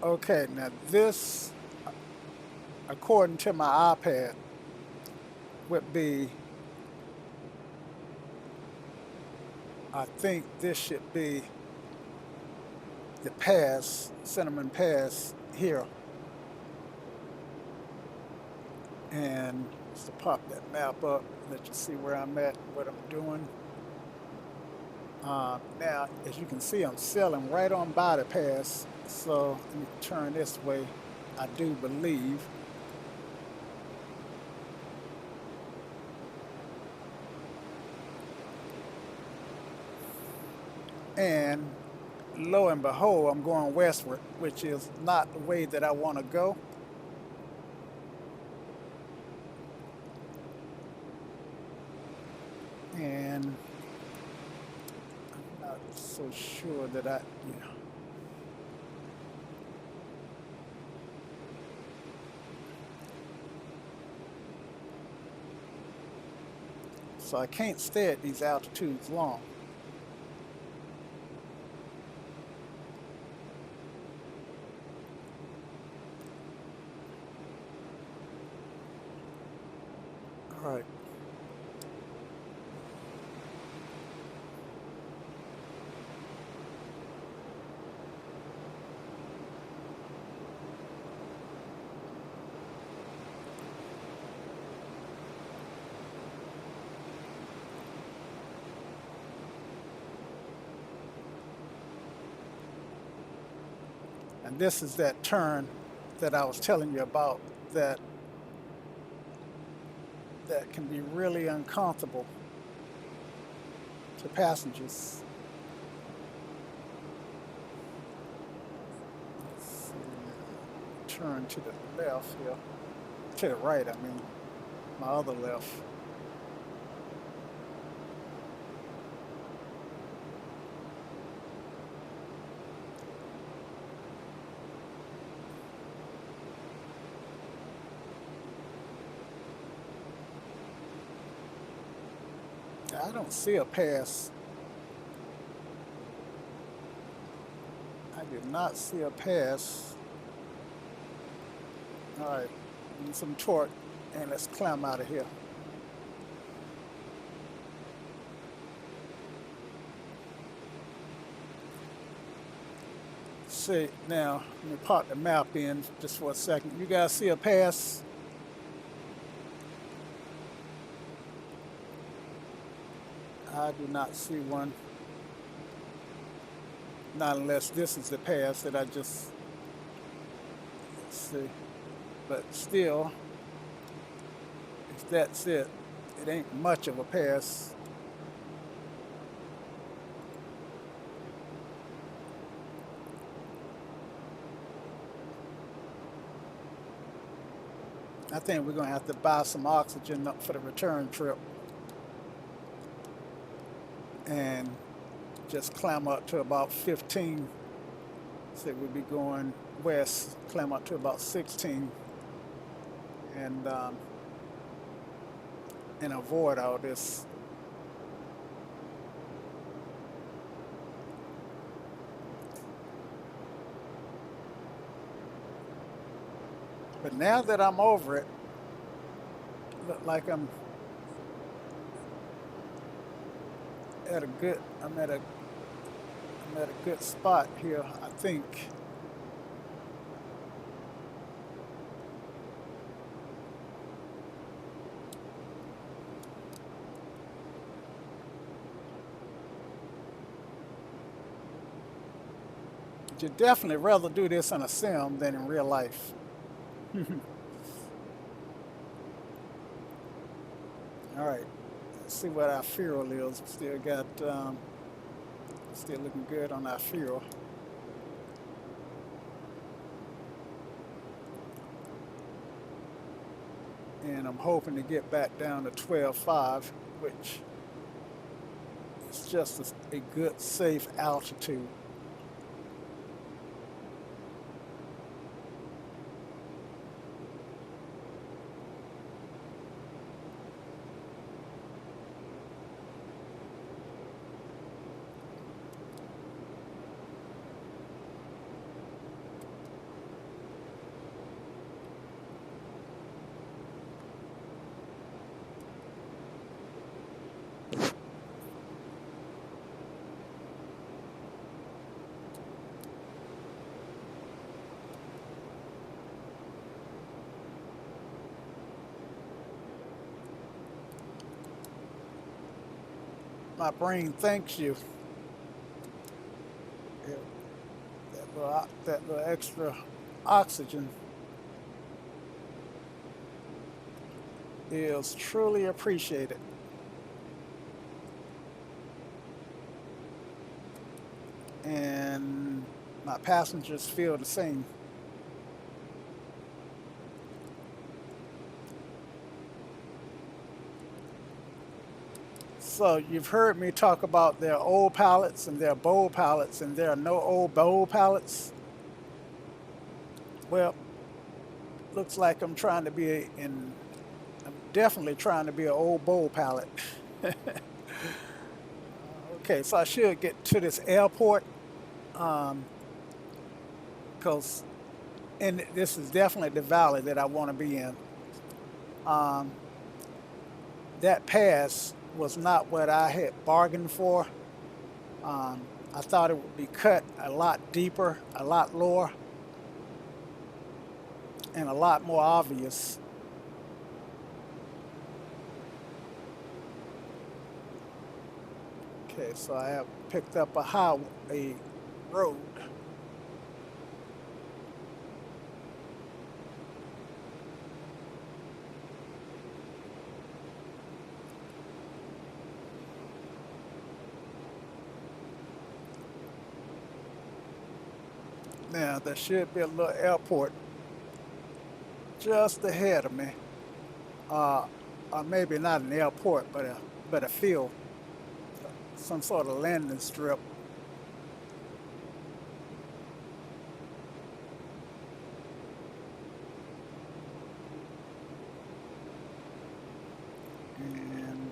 S1: Okay, now this, according to my iPad, would be, I think this should be the pass, Cinnamon Pass here. And just to pop that map up, let you see where I'm at, what I'm doing. Now, as you can see, I'm sailing right on by the pass. So let me turn this way, I do believe. And lo and behold, I'm going westward, which is not the way that I want to go. And I'm not so sure that yeah. So I can't stay at these altitudes long. All right. And this is that turn that I was telling you about that can be really uncomfortable to passengers. Let's see, turn to the left here. To the right, I mean, my other left. I don't see a pass. I did not see a pass. All right, need some torque, and let's climb out of here. See, now, let me pop the map in just for a second. You guys see a pass? I do not see one. Not unless this is the pass that I just, let's see. But still, if that's it, it ain't much of a pass. I think we're gonna have to buy some oxygen up for the return trip and just climb up to about 15. So we'll be going west, climb up to about 16, and avoid all this. But now that I'm over it, look like I'm at a good. I'm at a good spot here, I think. But you'd definitely rather do this in a sim than in real life. All right, let's see what our fuel is. Still got, still looking good on our fuel. And I'm hoping to get back down to 12.5, which is just a good, safe altitude. my brain thanks you. Yeah, that little extra oxygen is truly appreciated. And my passengers feel the same. So you've heard me talk about their old pilots and their bold pilots, and there are no old bold pilots. Well, looks like I'm definitely trying to be an old bold pilot. Okay, so I should get to this airport, because and this is definitely the valley that I want to be in. Um, that pass was not what I had bargained for. I thought it would be cut a lot deeper, a lot lower, and a lot more obvious. Okay, so I have picked up a road. Now there should be a little airport just ahead of me, uh, or maybe not an airport, but a field, some sort of landing strip. And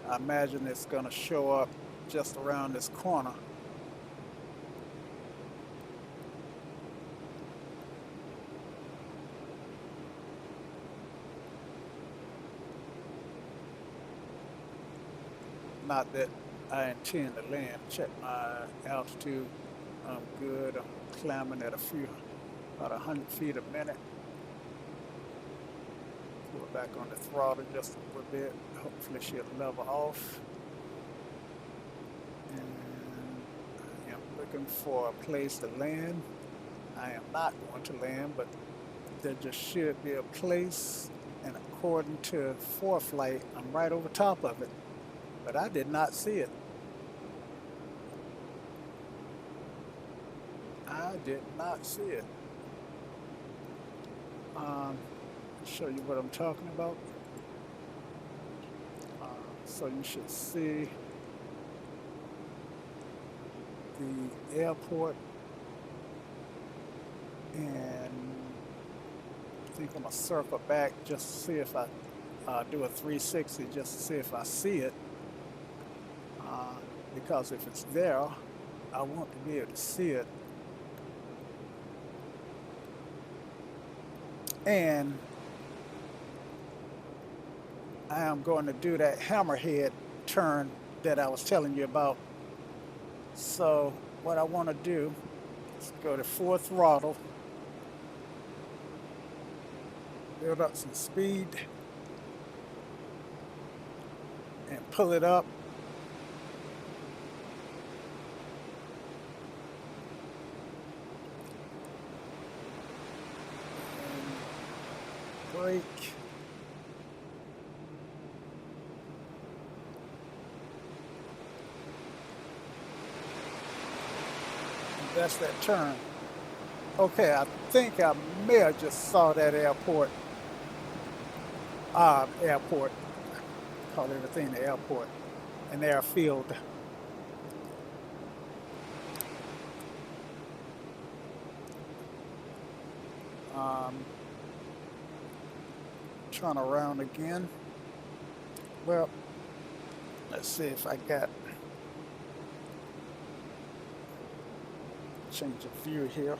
S1: I imagine it's going to show up just around this corner. Not that I intend to land. Check my altitude. I'm good. I'm climbing at about 100 feet a minute. Pull back on the throttle just a little bit. Hopefully she'll level off. And I am looking for a place to land. I am not going to land, but there just should be a place. And according to ForeFlight, I'm right over top of it. But I did not see it. I did not see it. Show you what I'm talking about. So you should see the airport, and I think I'm gonna circle back just to see if I do a 360 just to see if I see it. Because if it's there, I want to be able to see it. And I am going to do that hammerhead turn that I was telling you about. So what I want to do is go to full throttle, build up some speed, and pull it up. Brake. That's that turn. Okay, I think I may have just saw that airport. Airport. Call everything the airport. An airfield. Turn around again. Well, let's see if I got change of view here.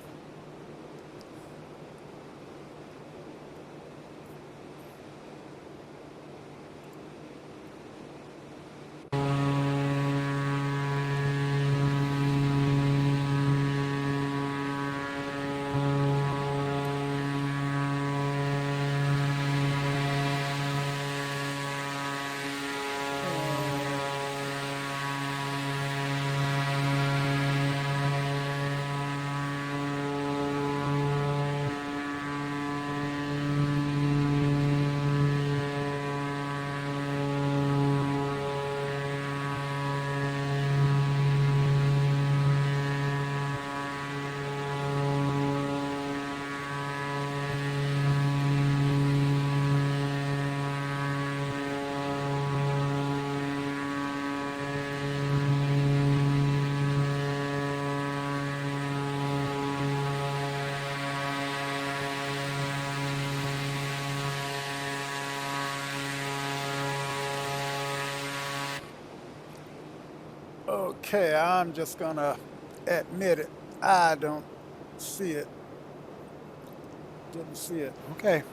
S1: Okay, I'm just gonna admit it. I don't see it. Didn't see it. Okay,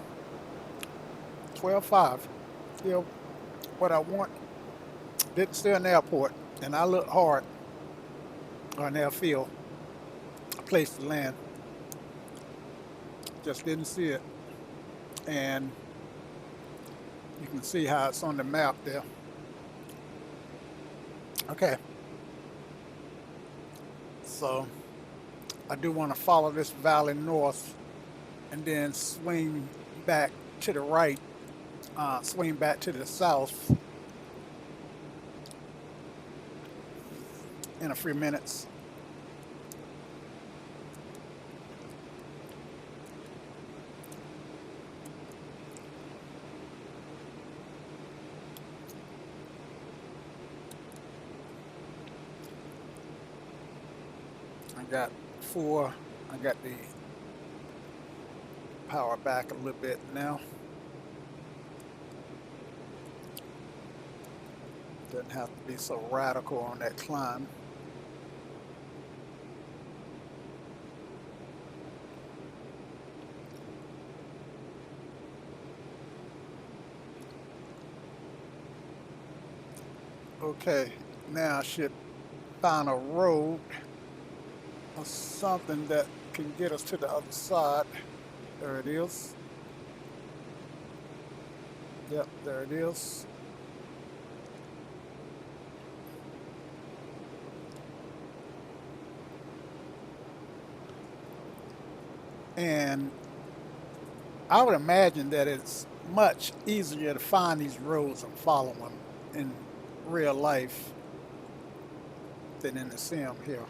S1: 12.5. Still what I want. Didn't see an airport, and I looked hard on airfield, a place to land. Just didn't see it. And you can see how it's on the map there. Okay, so I do want to follow this valley north and then swing back to the right, swing back to the south in a few minutes. I got I got the power back a little bit now. Doesn't have to be so radical on that climb. Okay, now I should find a road or something that can get us to the other side. There it is. Yep, there it is. And I would imagine that it's much easier to find these roads and follow them in real life than in the sim here.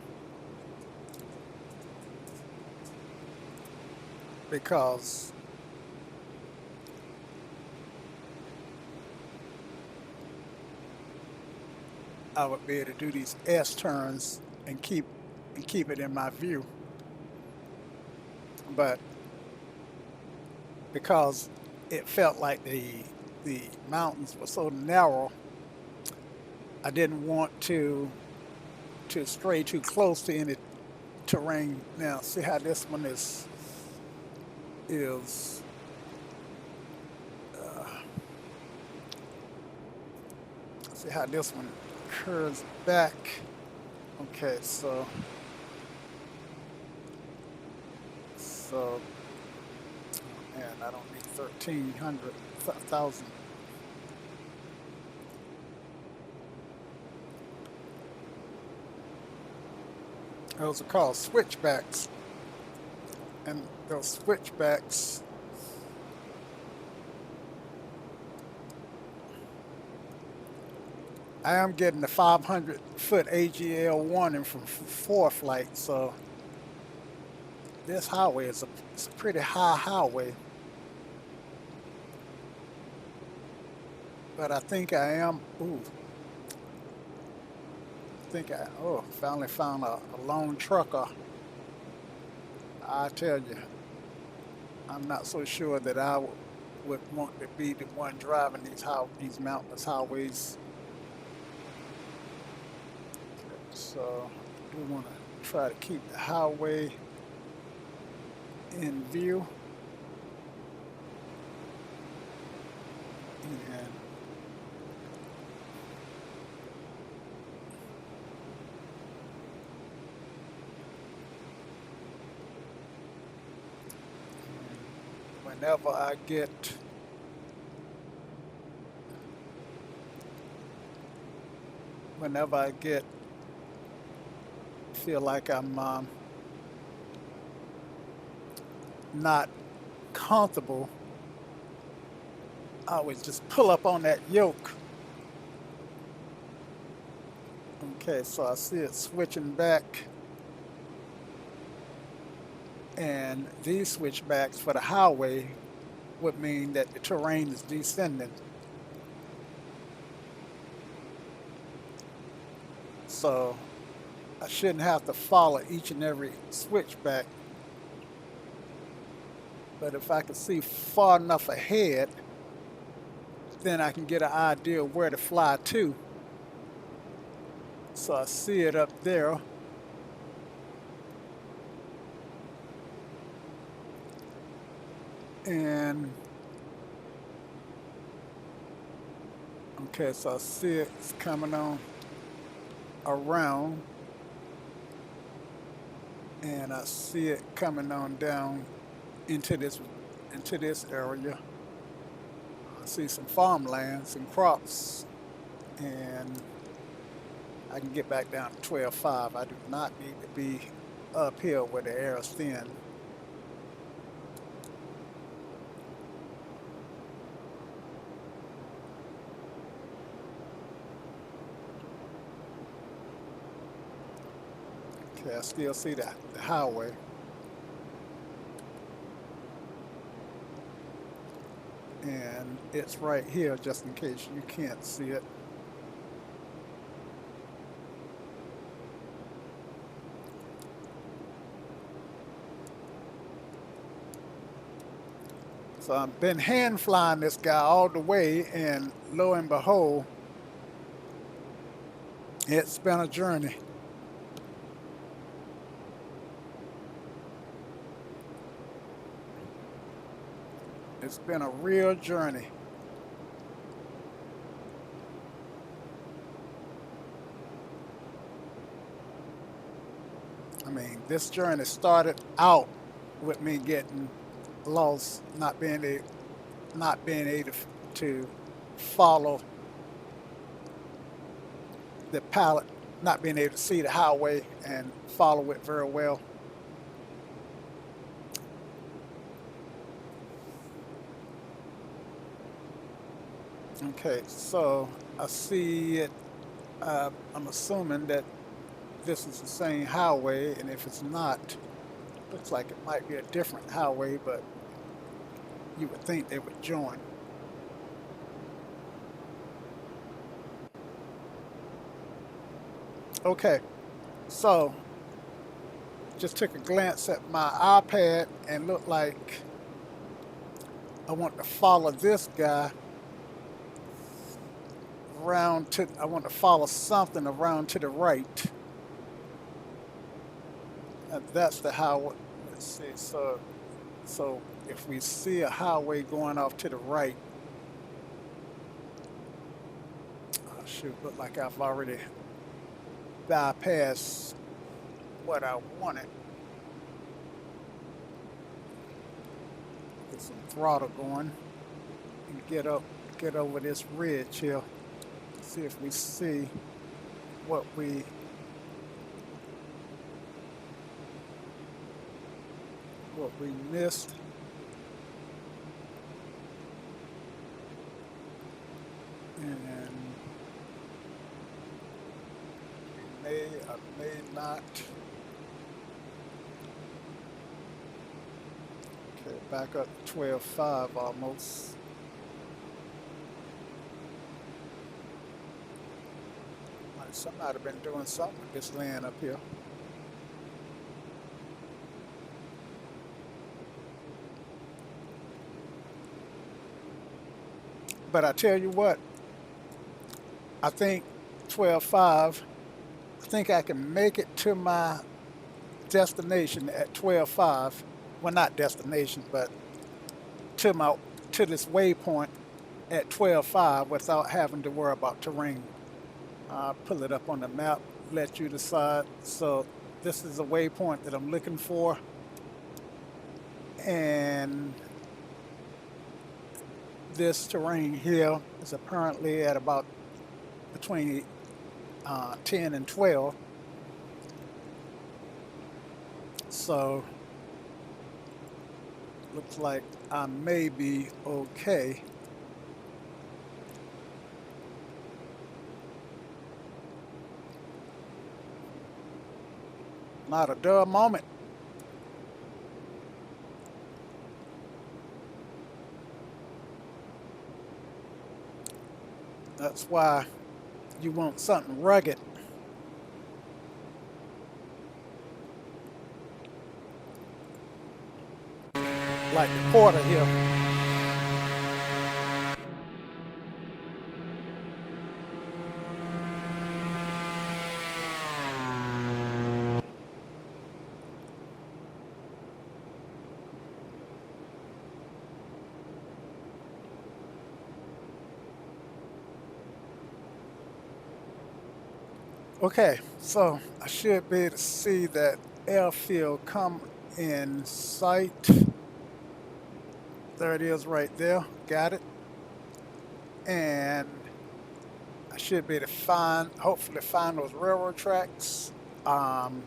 S1: Because I would be able to do these S turns and keep it in my view. But because it felt like the mountains were so narrow, I didn't want to stray too close to any terrain. Now, see how this one is uh, see how this one curves back. Okay, so man, I don't need 1,300, 1,000. Those are called switchbacks, and those switchbacks I am getting the 500-foot AGL warning from four flight, so this highway is it's a pretty high highway. But I think I am. Ooh, I think I. Oh, finally found a lone trucker. I tell you, I'm not so sure that I would want to be the one driving these mountainous highways. So I do want to try to keep the highway in view. And whenever I get feel like I'm not comfortable, I would just pull up on that yoke. Okay, so I see it switching back, and these switchbacks for the highway would mean that the terrain is descending. So I shouldn't have to follow each and every switchback. But if I can see far enough ahead, then I can get an idea of where to fly to. So I see it up there. And okay, so I see it's coming on around, and I see it coming on down into this area. I see some farmlands and crops, and I can get back down to 12.5. I do not need to be uphill where the air is thin. Okay, I still see the highway. And it's right here, just in case you can't see it. So I've been hand flying this guy all the way, and lo and behold, it's been a journey. It's been a real journey. I mean, this journey started out with me getting lost, not being able to follow the palette, not being able to see the highway and follow it very well. Okay, so I see it. I'm assuming that this is the same highway, and if it's not, looks like it might be a different highway, but you would think they would join. Okay, so just took a glance at my iPad and looked like I want to follow this guy around to, I want to follow something around to the right. And that's the highway. Let's see. So if we see a highway going off to the right, oh shoot, look like I've already bypassed what I wanted. Get some throttle going and get over this ridge here. See if we see what we missed. And may or may not. Okay, back up to 12.5 almost. Somebody been doing something with this land up here. But I tell you what, I think 12.5, I think I can make it to my destination at 12.5. Well, not destination, but to this waypoint at 12.5 without having to worry about terrain. I'll pull it up on the map, let you decide. So this is a waypoint that I'm looking for. And this terrain here is apparently at about between 10 and 12. So looks like I may be okay. Not a dull moment. That's why you want something rugged. Like the Porter here. Okay, so I should be able to see that airfield come in sight. There it is right there. Got it. And I should be able to hopefully find those railroad tracks. Um,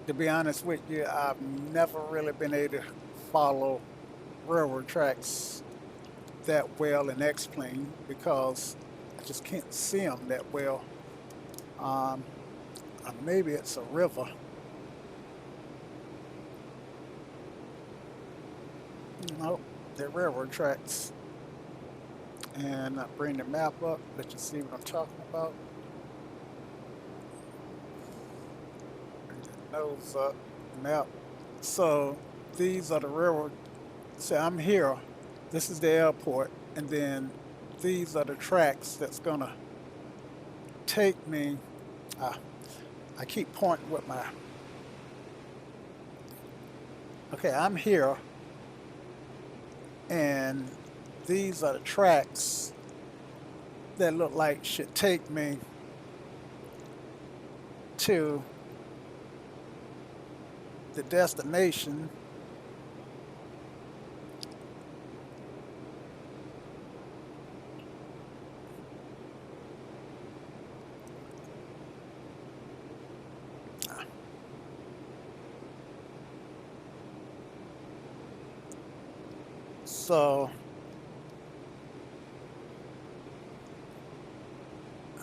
S1: to be honest with you, I've never really been able to follow railroad tracks that well in X-Plane because I just can't see them that well. Um, Maybe it's a river. Nope, they're railroad tracks. And I bring the map up, let you see what I'm talking about. Bring the nose up, map. So these are the railroad. So I'm here. This is the airport, and then these are the tracks that's gonna take me. Ah, I keep pointing with my. Okay, I'm here, and these are the tracks that look like should take me to the destination. So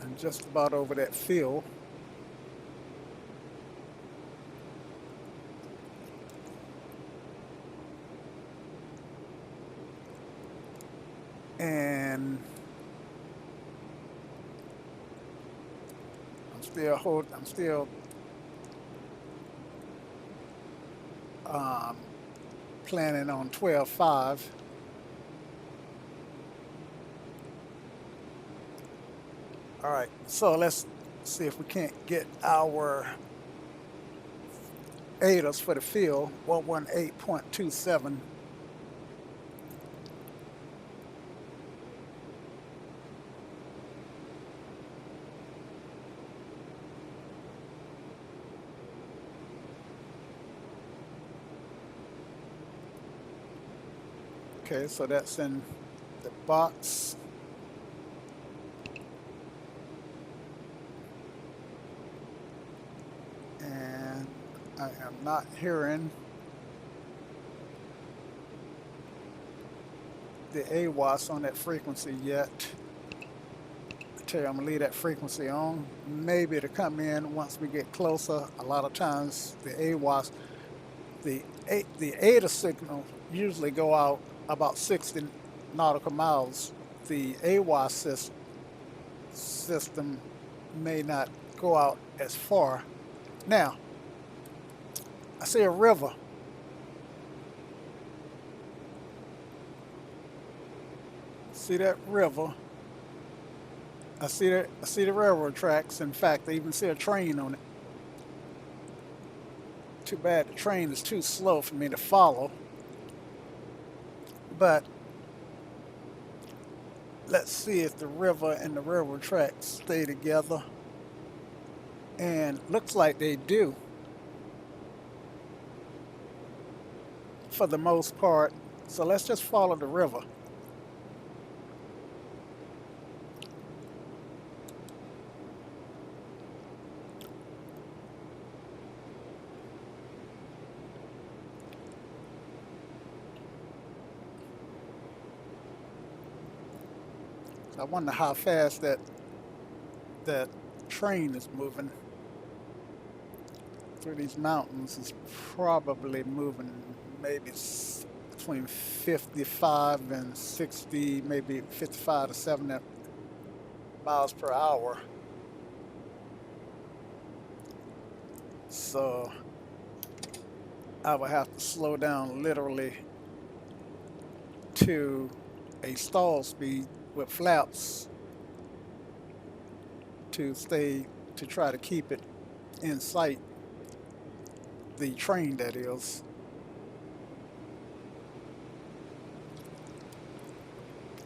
S1: I'm just about over that field. And I'm still um, planning on 12.5. All right, so let's see if we can't get our ADAs for the field, 118.27. Okay, so that's in the box. And I am not hearing the AWAS on that frequency yet. I tell you, I'm gonna leave that frequency on. Maybe it'll come in once we get closer. A lot of times the AWAS, the ADA signal usually go out about 60 nautical miles. The AWAS system may not go out as far. Now, I see a river. See that river? I see the railroad tracks. In fact, I even see a train on it. Too bad the train is too slow for me to follow. But let's see if the river and the railroad tracks stay together. And looks like they do for the most part. So let's just follow the river. I wonder how fast that train is moving through these mountains. It's probably moving maybe between 55 and 60, maybe 55 to 70 miles per hour. So I would have to slow down literally to a stall speed with flaps to try to keep it in sight, the train that is.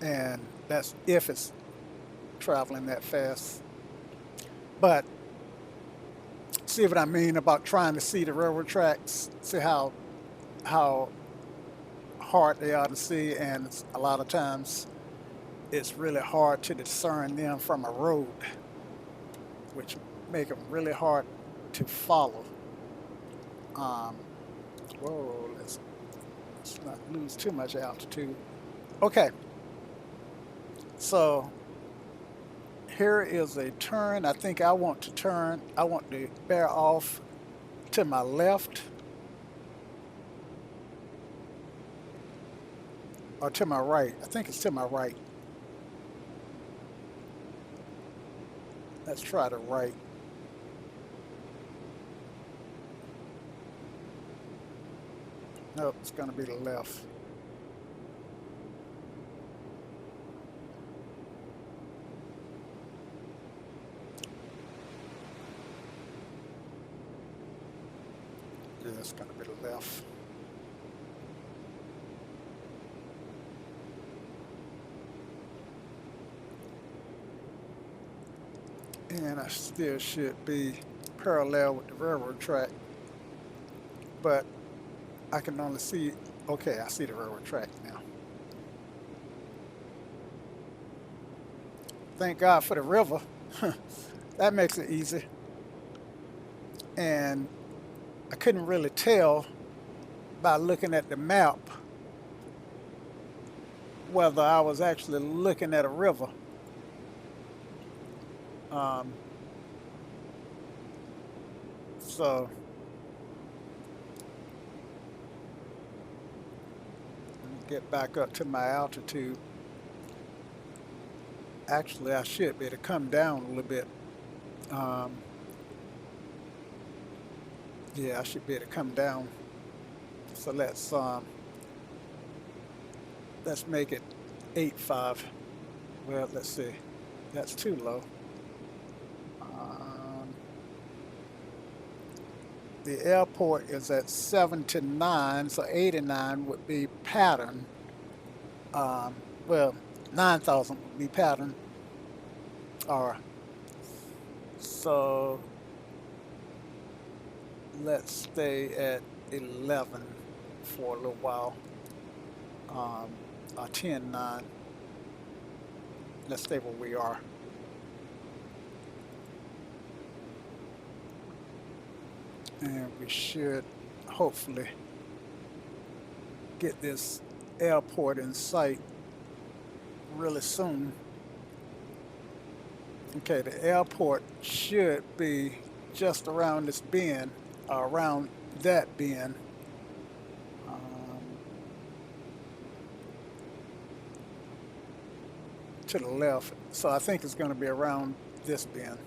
S1: And that's if it's traveling that fast. But see what I mean about trying to see the railroad tracks, see how hard they are to see, and a lot of times it's really hard to discern them from a road, which make them really hard to follow. Um, whoa, let's not lose too much altitude. Okay, so here is a turn. I think I want to turn. I want to bear off to my left or to my right. I think it's to my right. Let's try the right. Nope, it's going to be the left. Yeah, it's going to be the left. And I still should be parallel with the railroad track, but I can only see, okay, I see the railroad track now. Thank God for the river. That makes it easy. And I couldn't really tell by looking at the map whether I was actually looking at a river. Um, so let me get back up to my altitude. Actually, I should be able to come down a little bit. Um, yeah, I should be able to come down. So let's make it 8.5. Well, let's see. That's too low. The airport is at 79, so 89 would be pattern. Well, 9,000 would be pattern. Or so let's stay at 11 for a little while. Or 10.9. Let's stay where we are. And we should hopefully get this airport in sight really soon. Okay, the airport should be just around this bend, or around that bend. To the left. So I think it's going to be around this bend.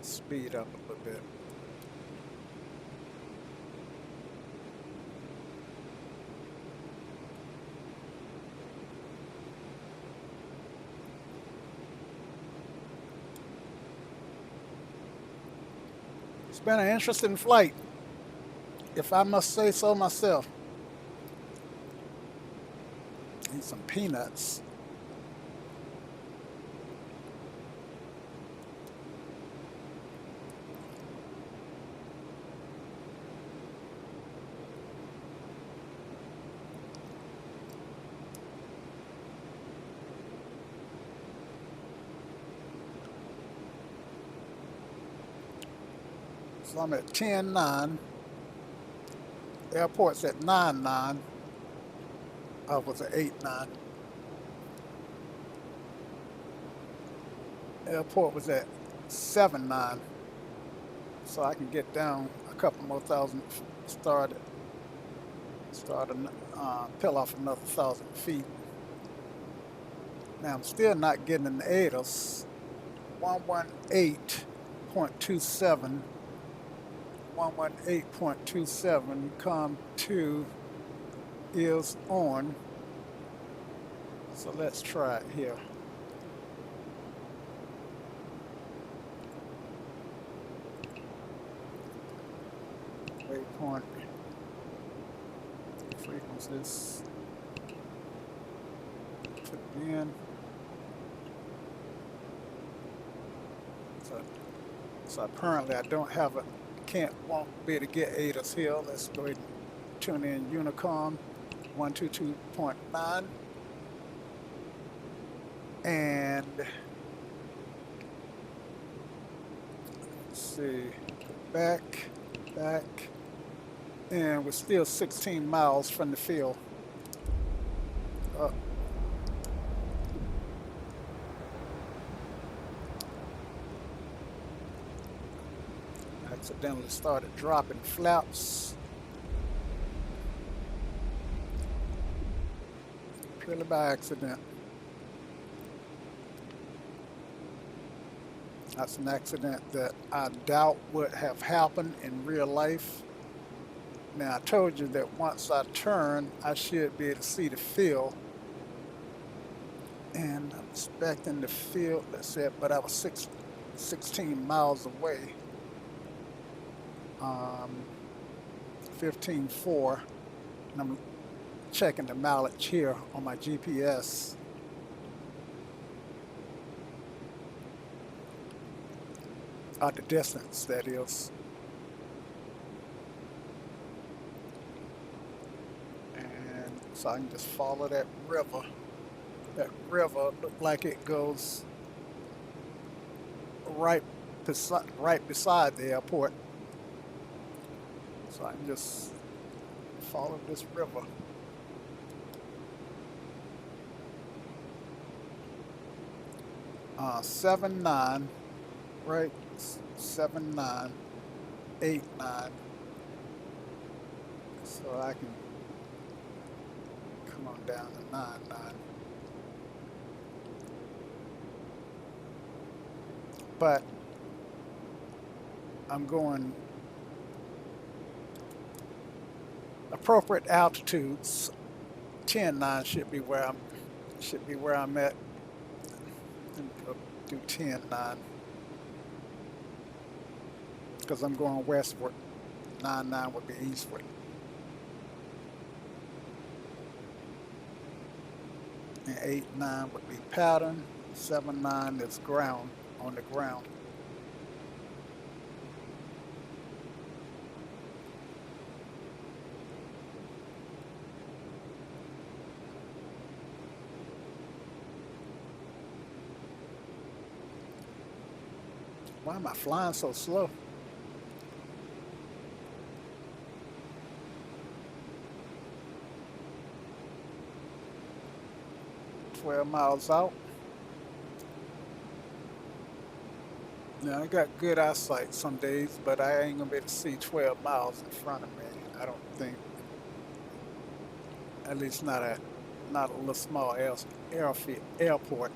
S1: Speed up a little bit. It's been an interesting flight, if I must say so myself. Need some peanuts. So I'm at 10.9. Airport's at 9.9. I was at 8.9. Airport was at 7.9. So I can get down a couple more thousand, peel off another 1,000 feet. Now I'm still not getting an ADAS. 118.27. 118.27 COM2 is on. So let's try it here. Waypoint Is this? Put it in. So apparently I don't have a, won't be able to get Ada's Hill. Let's go ahead and tune in Unicom 122.9. And let's see, back, and we're still 16 miles from the field. Accidentally started dropping flaps. Purely by accident. That's an accident that I doubt would have happened in real life. Now, I told you that once I turn, I should be able to see the field. And I'm expecting the field, let's say, but I was 16 miles away. 15.4, and I'm checking the mileage here on my GPS. The distance, that is. And so I can just follow that river. That river looked like it goes right beside the airport. So I can just follow this river. Uh, 79, right? 7989. So I can come on down to 99. But I'm going appropriate altitudes. 10.9 should be where I'm at. Let me go do 10.9 because I'm going westward. 9.9 would be eastward. And 8.9 would be pattern. 7.9 is ground, on the ground. Why am I flying so slow? Miles out. Now I got good eyesight some days, but I ain't gonna be able to see 12 miles in front of me. I don't think. At least not a little small airport.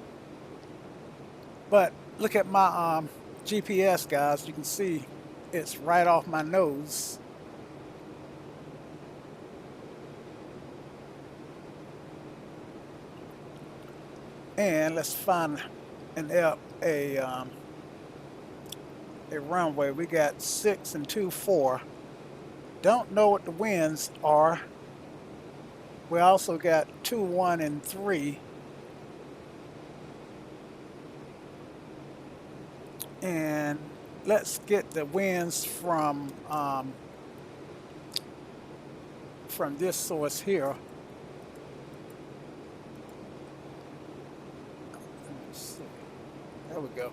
S1: But look at my GPS, guys. You can see it's right off my nose. And let's find a runway. We got 6 and 2-4. Don't know what the winds are. We also got 2-1 and 3. And let's get the winds from this source here. Let's see. There we go.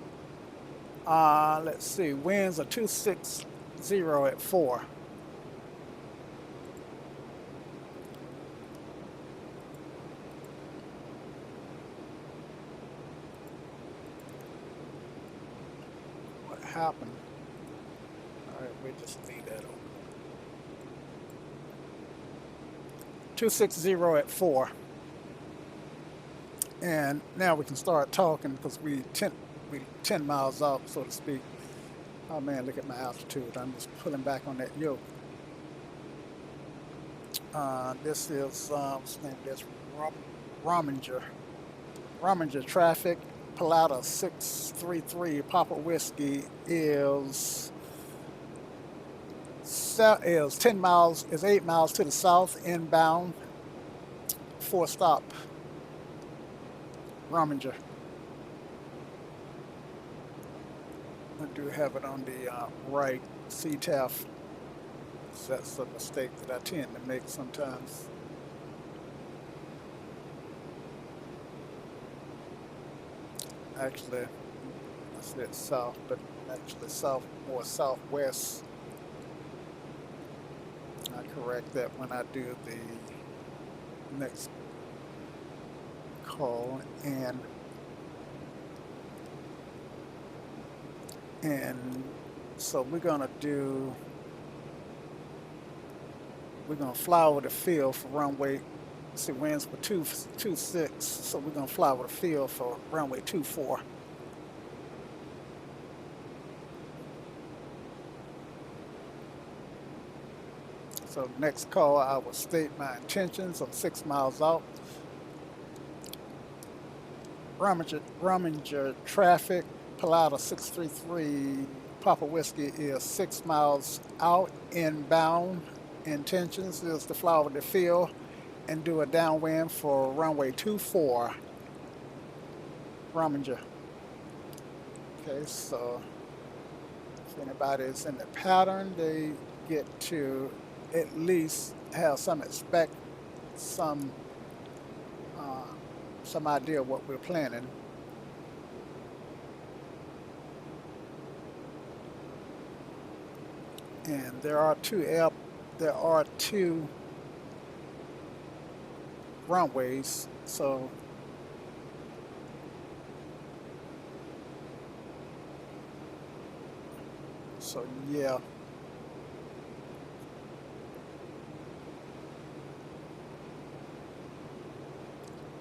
S1: Let's see. Winds are 260 at 4. What happened? All right, we just leave that open. 260 at 4. And now we can start talking because we 10 miles off, so to speak. Oh man, look at my altitude. I'm just pulling back on that yoke. This is what's the name? This Rominger. Rominger traffic. Pilatus 633 Papa Whiskey is 10 miles, is 8 miles to the south inbound. 4 stop Rominger. I do have it on the right CTAF. That's a mistake that I tend to make sometimes. Actually, I said south, but actually more southwest. I correct that when I do the next call, and so we're gonna fly over the field for runway. See, winds for 226, so we're gonna fly over the field for runway 24. So next call, I will state my intentions on 6 miles out. Rominger traffic, Pilatus 633 Papa Whiskey is 6 miles out inbound. Intentions is to fly over the field and do a downwind for runway 24, Rominger. Okay, so if anybody is in the pattern, they get to at least have some idea of what we're planning. And there are two runways, so yeah.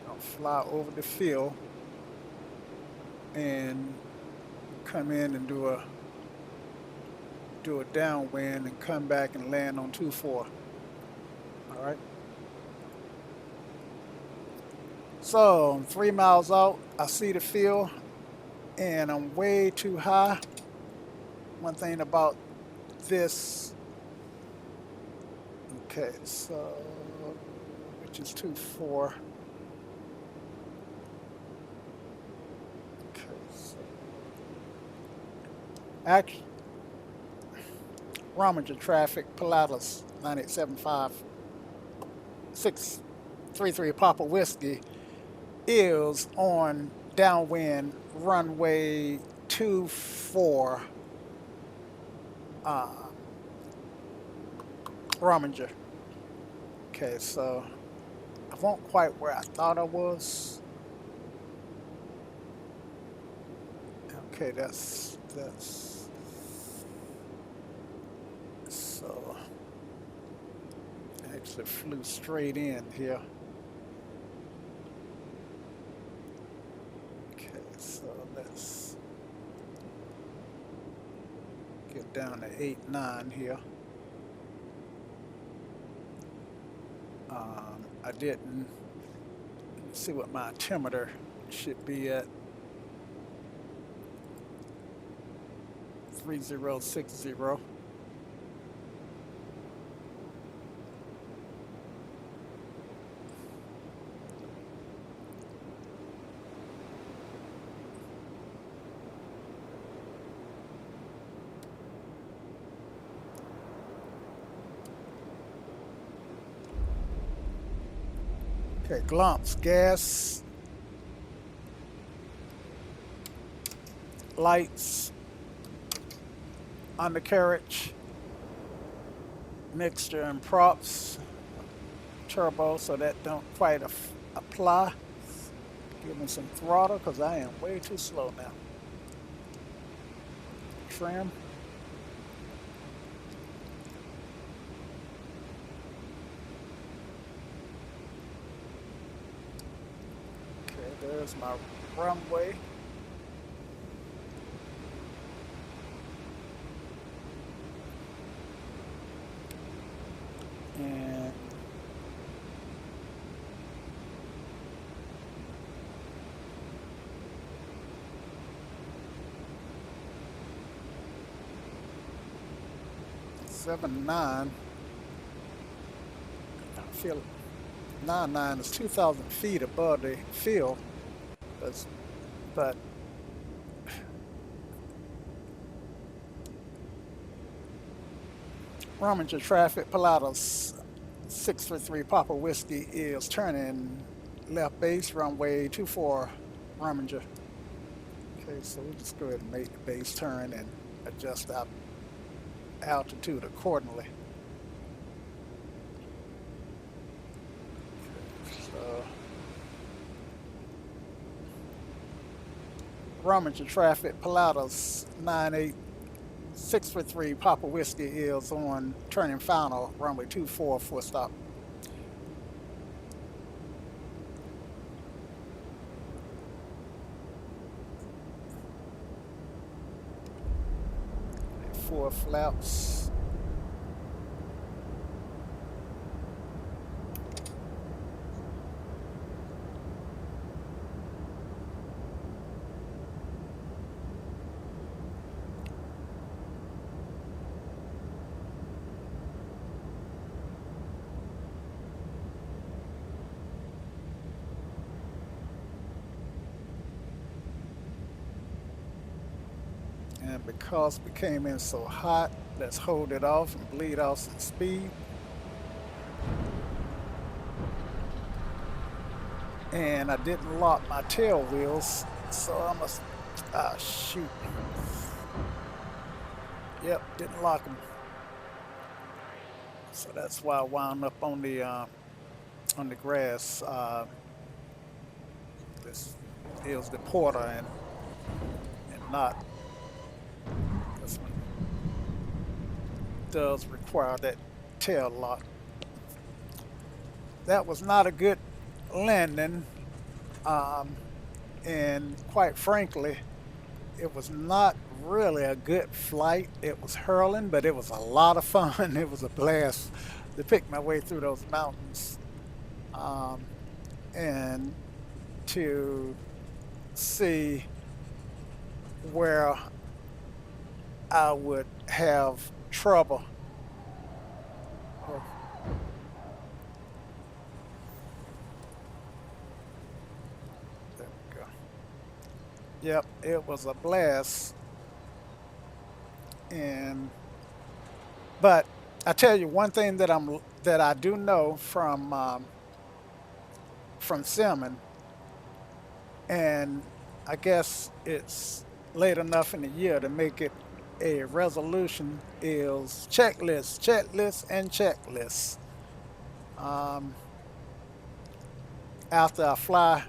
S1: I'll fly over the field and come in and do a downwind and come back and land on 24. All right. So I'm 3 miles out. I see the field and I'm way too high. One thing about this, okay, so which is 24. Okay, so actually, Rominger traffic, Pilatus 9875 633 Papa Whiskey is on downwind runway 24 Rominger. Okay, so I won't quite where I thought I was. Okay, that's so I actually flew straight in here. Okay, so let's get down to 8-9 here. I didn't see what my altimeter should be at. 3060. Okay, glumps, gas, lights, undercarriage, mixture and props, turbo, so that don't quite apply. Give me some throttle because I am way too slow now. Trim. There's my runway. And $7.9. I feel 99 is 2,000 feet above the field. But, but Rominger traffic, Pilatus 633 Papa Whiskey is turning left base, runway 24 Rominger. Okay, so we'll just go ahead and make the base turn and adjust our altitude accordingly. So, Rominger traffic, Pilatus 98643 Papa Whiskey is on turning final, runway 24 for stop. Four flaps. And because we came in so hot, let's hold it off and bleed off some speed. And I didn't lock my tail wheels, so I must, shoot. Yep, didn't lock them. So that's why I wound up on the grass. This is the Porter and not. This one does require that tail lock. That was not a good landing, and quite frankly, it was not really a good flight. It was hurling, but it was a lot of fun. It was a blast to pick my way through those mountains, and to see where I would have trouble. There we go. Yep, it was a blast. But I tell you one thing that I do know from simming, and I guess it's late enough in the year to make it a resolution, is checklists, and checklists. After I fly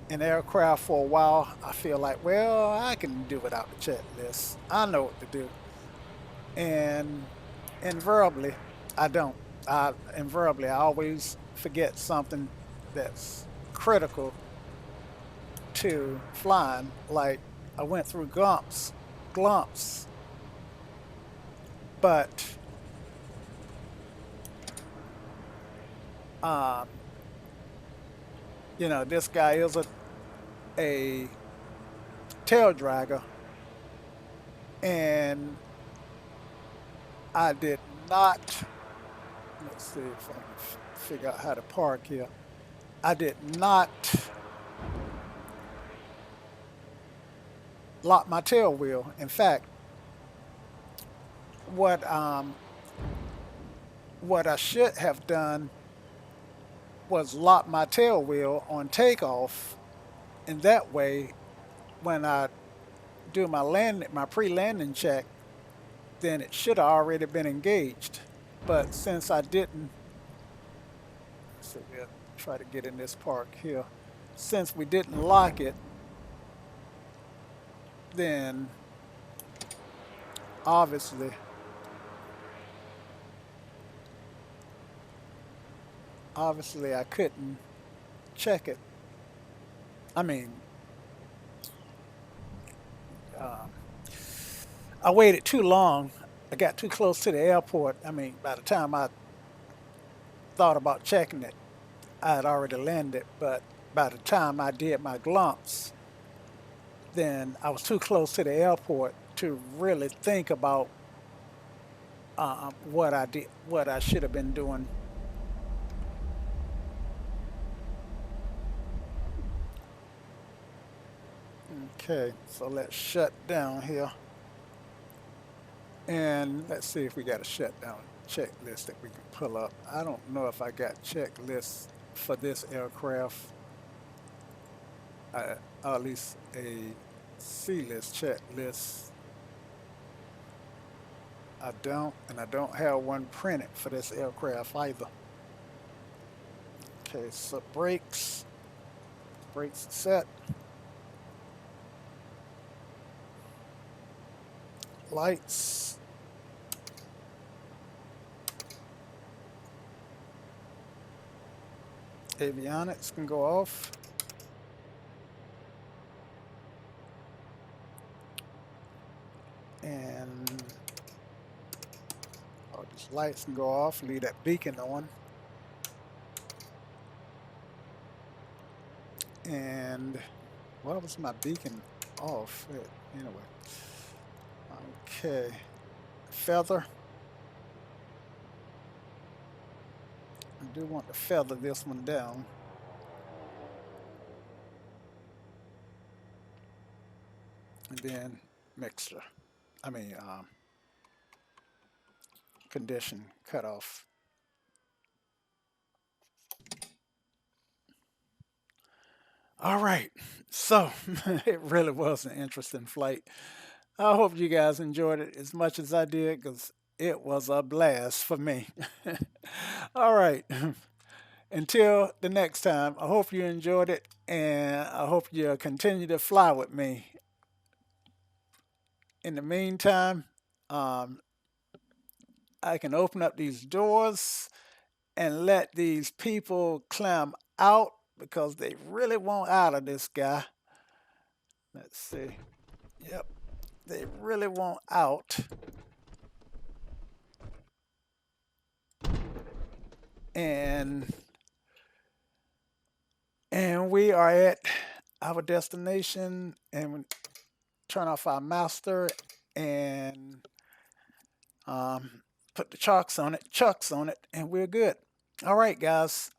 S1: an aircraft for a while, I feel like, well, I can do without the checklist. I know what to do. And invariably, I don't. I always forget something that's critical to flying. Like I went through glumps, but this guy is a tail dragger, and I did not. Let's see if I can figure out how to park here. I did not lock my tail wheel. In fact, what I should have done was lock my tail wheel on takeoff, and that way, when I do my pre-landing check, then it should have already been engaged. But since I didn't, so we'll try to get in this park here. Since we didn't lock it, then obviously I couldn't check it. I mean, I waited too long. I got too close to the airport. I mean, by the time I thought about checking it, I had already landed. But by the time I did my glumps, then I was too close to the airport to really think about what I should have been doing Okay, so let's shut down here. And let's see if we got a shutdown checklist that we can pull up. I don't know if I got checklists for this aircraft, or at least a C-list checklist. I don't, and I don't have one printed for this aircraft either. Okay, so brakes set. Lights. Avionics can go off. And all these lights can go off, leave that beacon on. And why was my beacon off? Anyway. Okay. Feather. I do want to feather this one down. And then mixture. I mean, condition cutoff. All right. So it really was an interesting flight. I hope you guys enjoyed it as much as I did because it was a blast for me. All right. Until the next time, I hope you enjoyed it and I hope you'll continue to fly with me. In the meantime, um, I can open up these doors and let these people climb out because they really want out of this guy. Let's see. Yep, they really want out. And we are at our destination and we turn off our master and put the chucks on it, and we're good. All right, guys.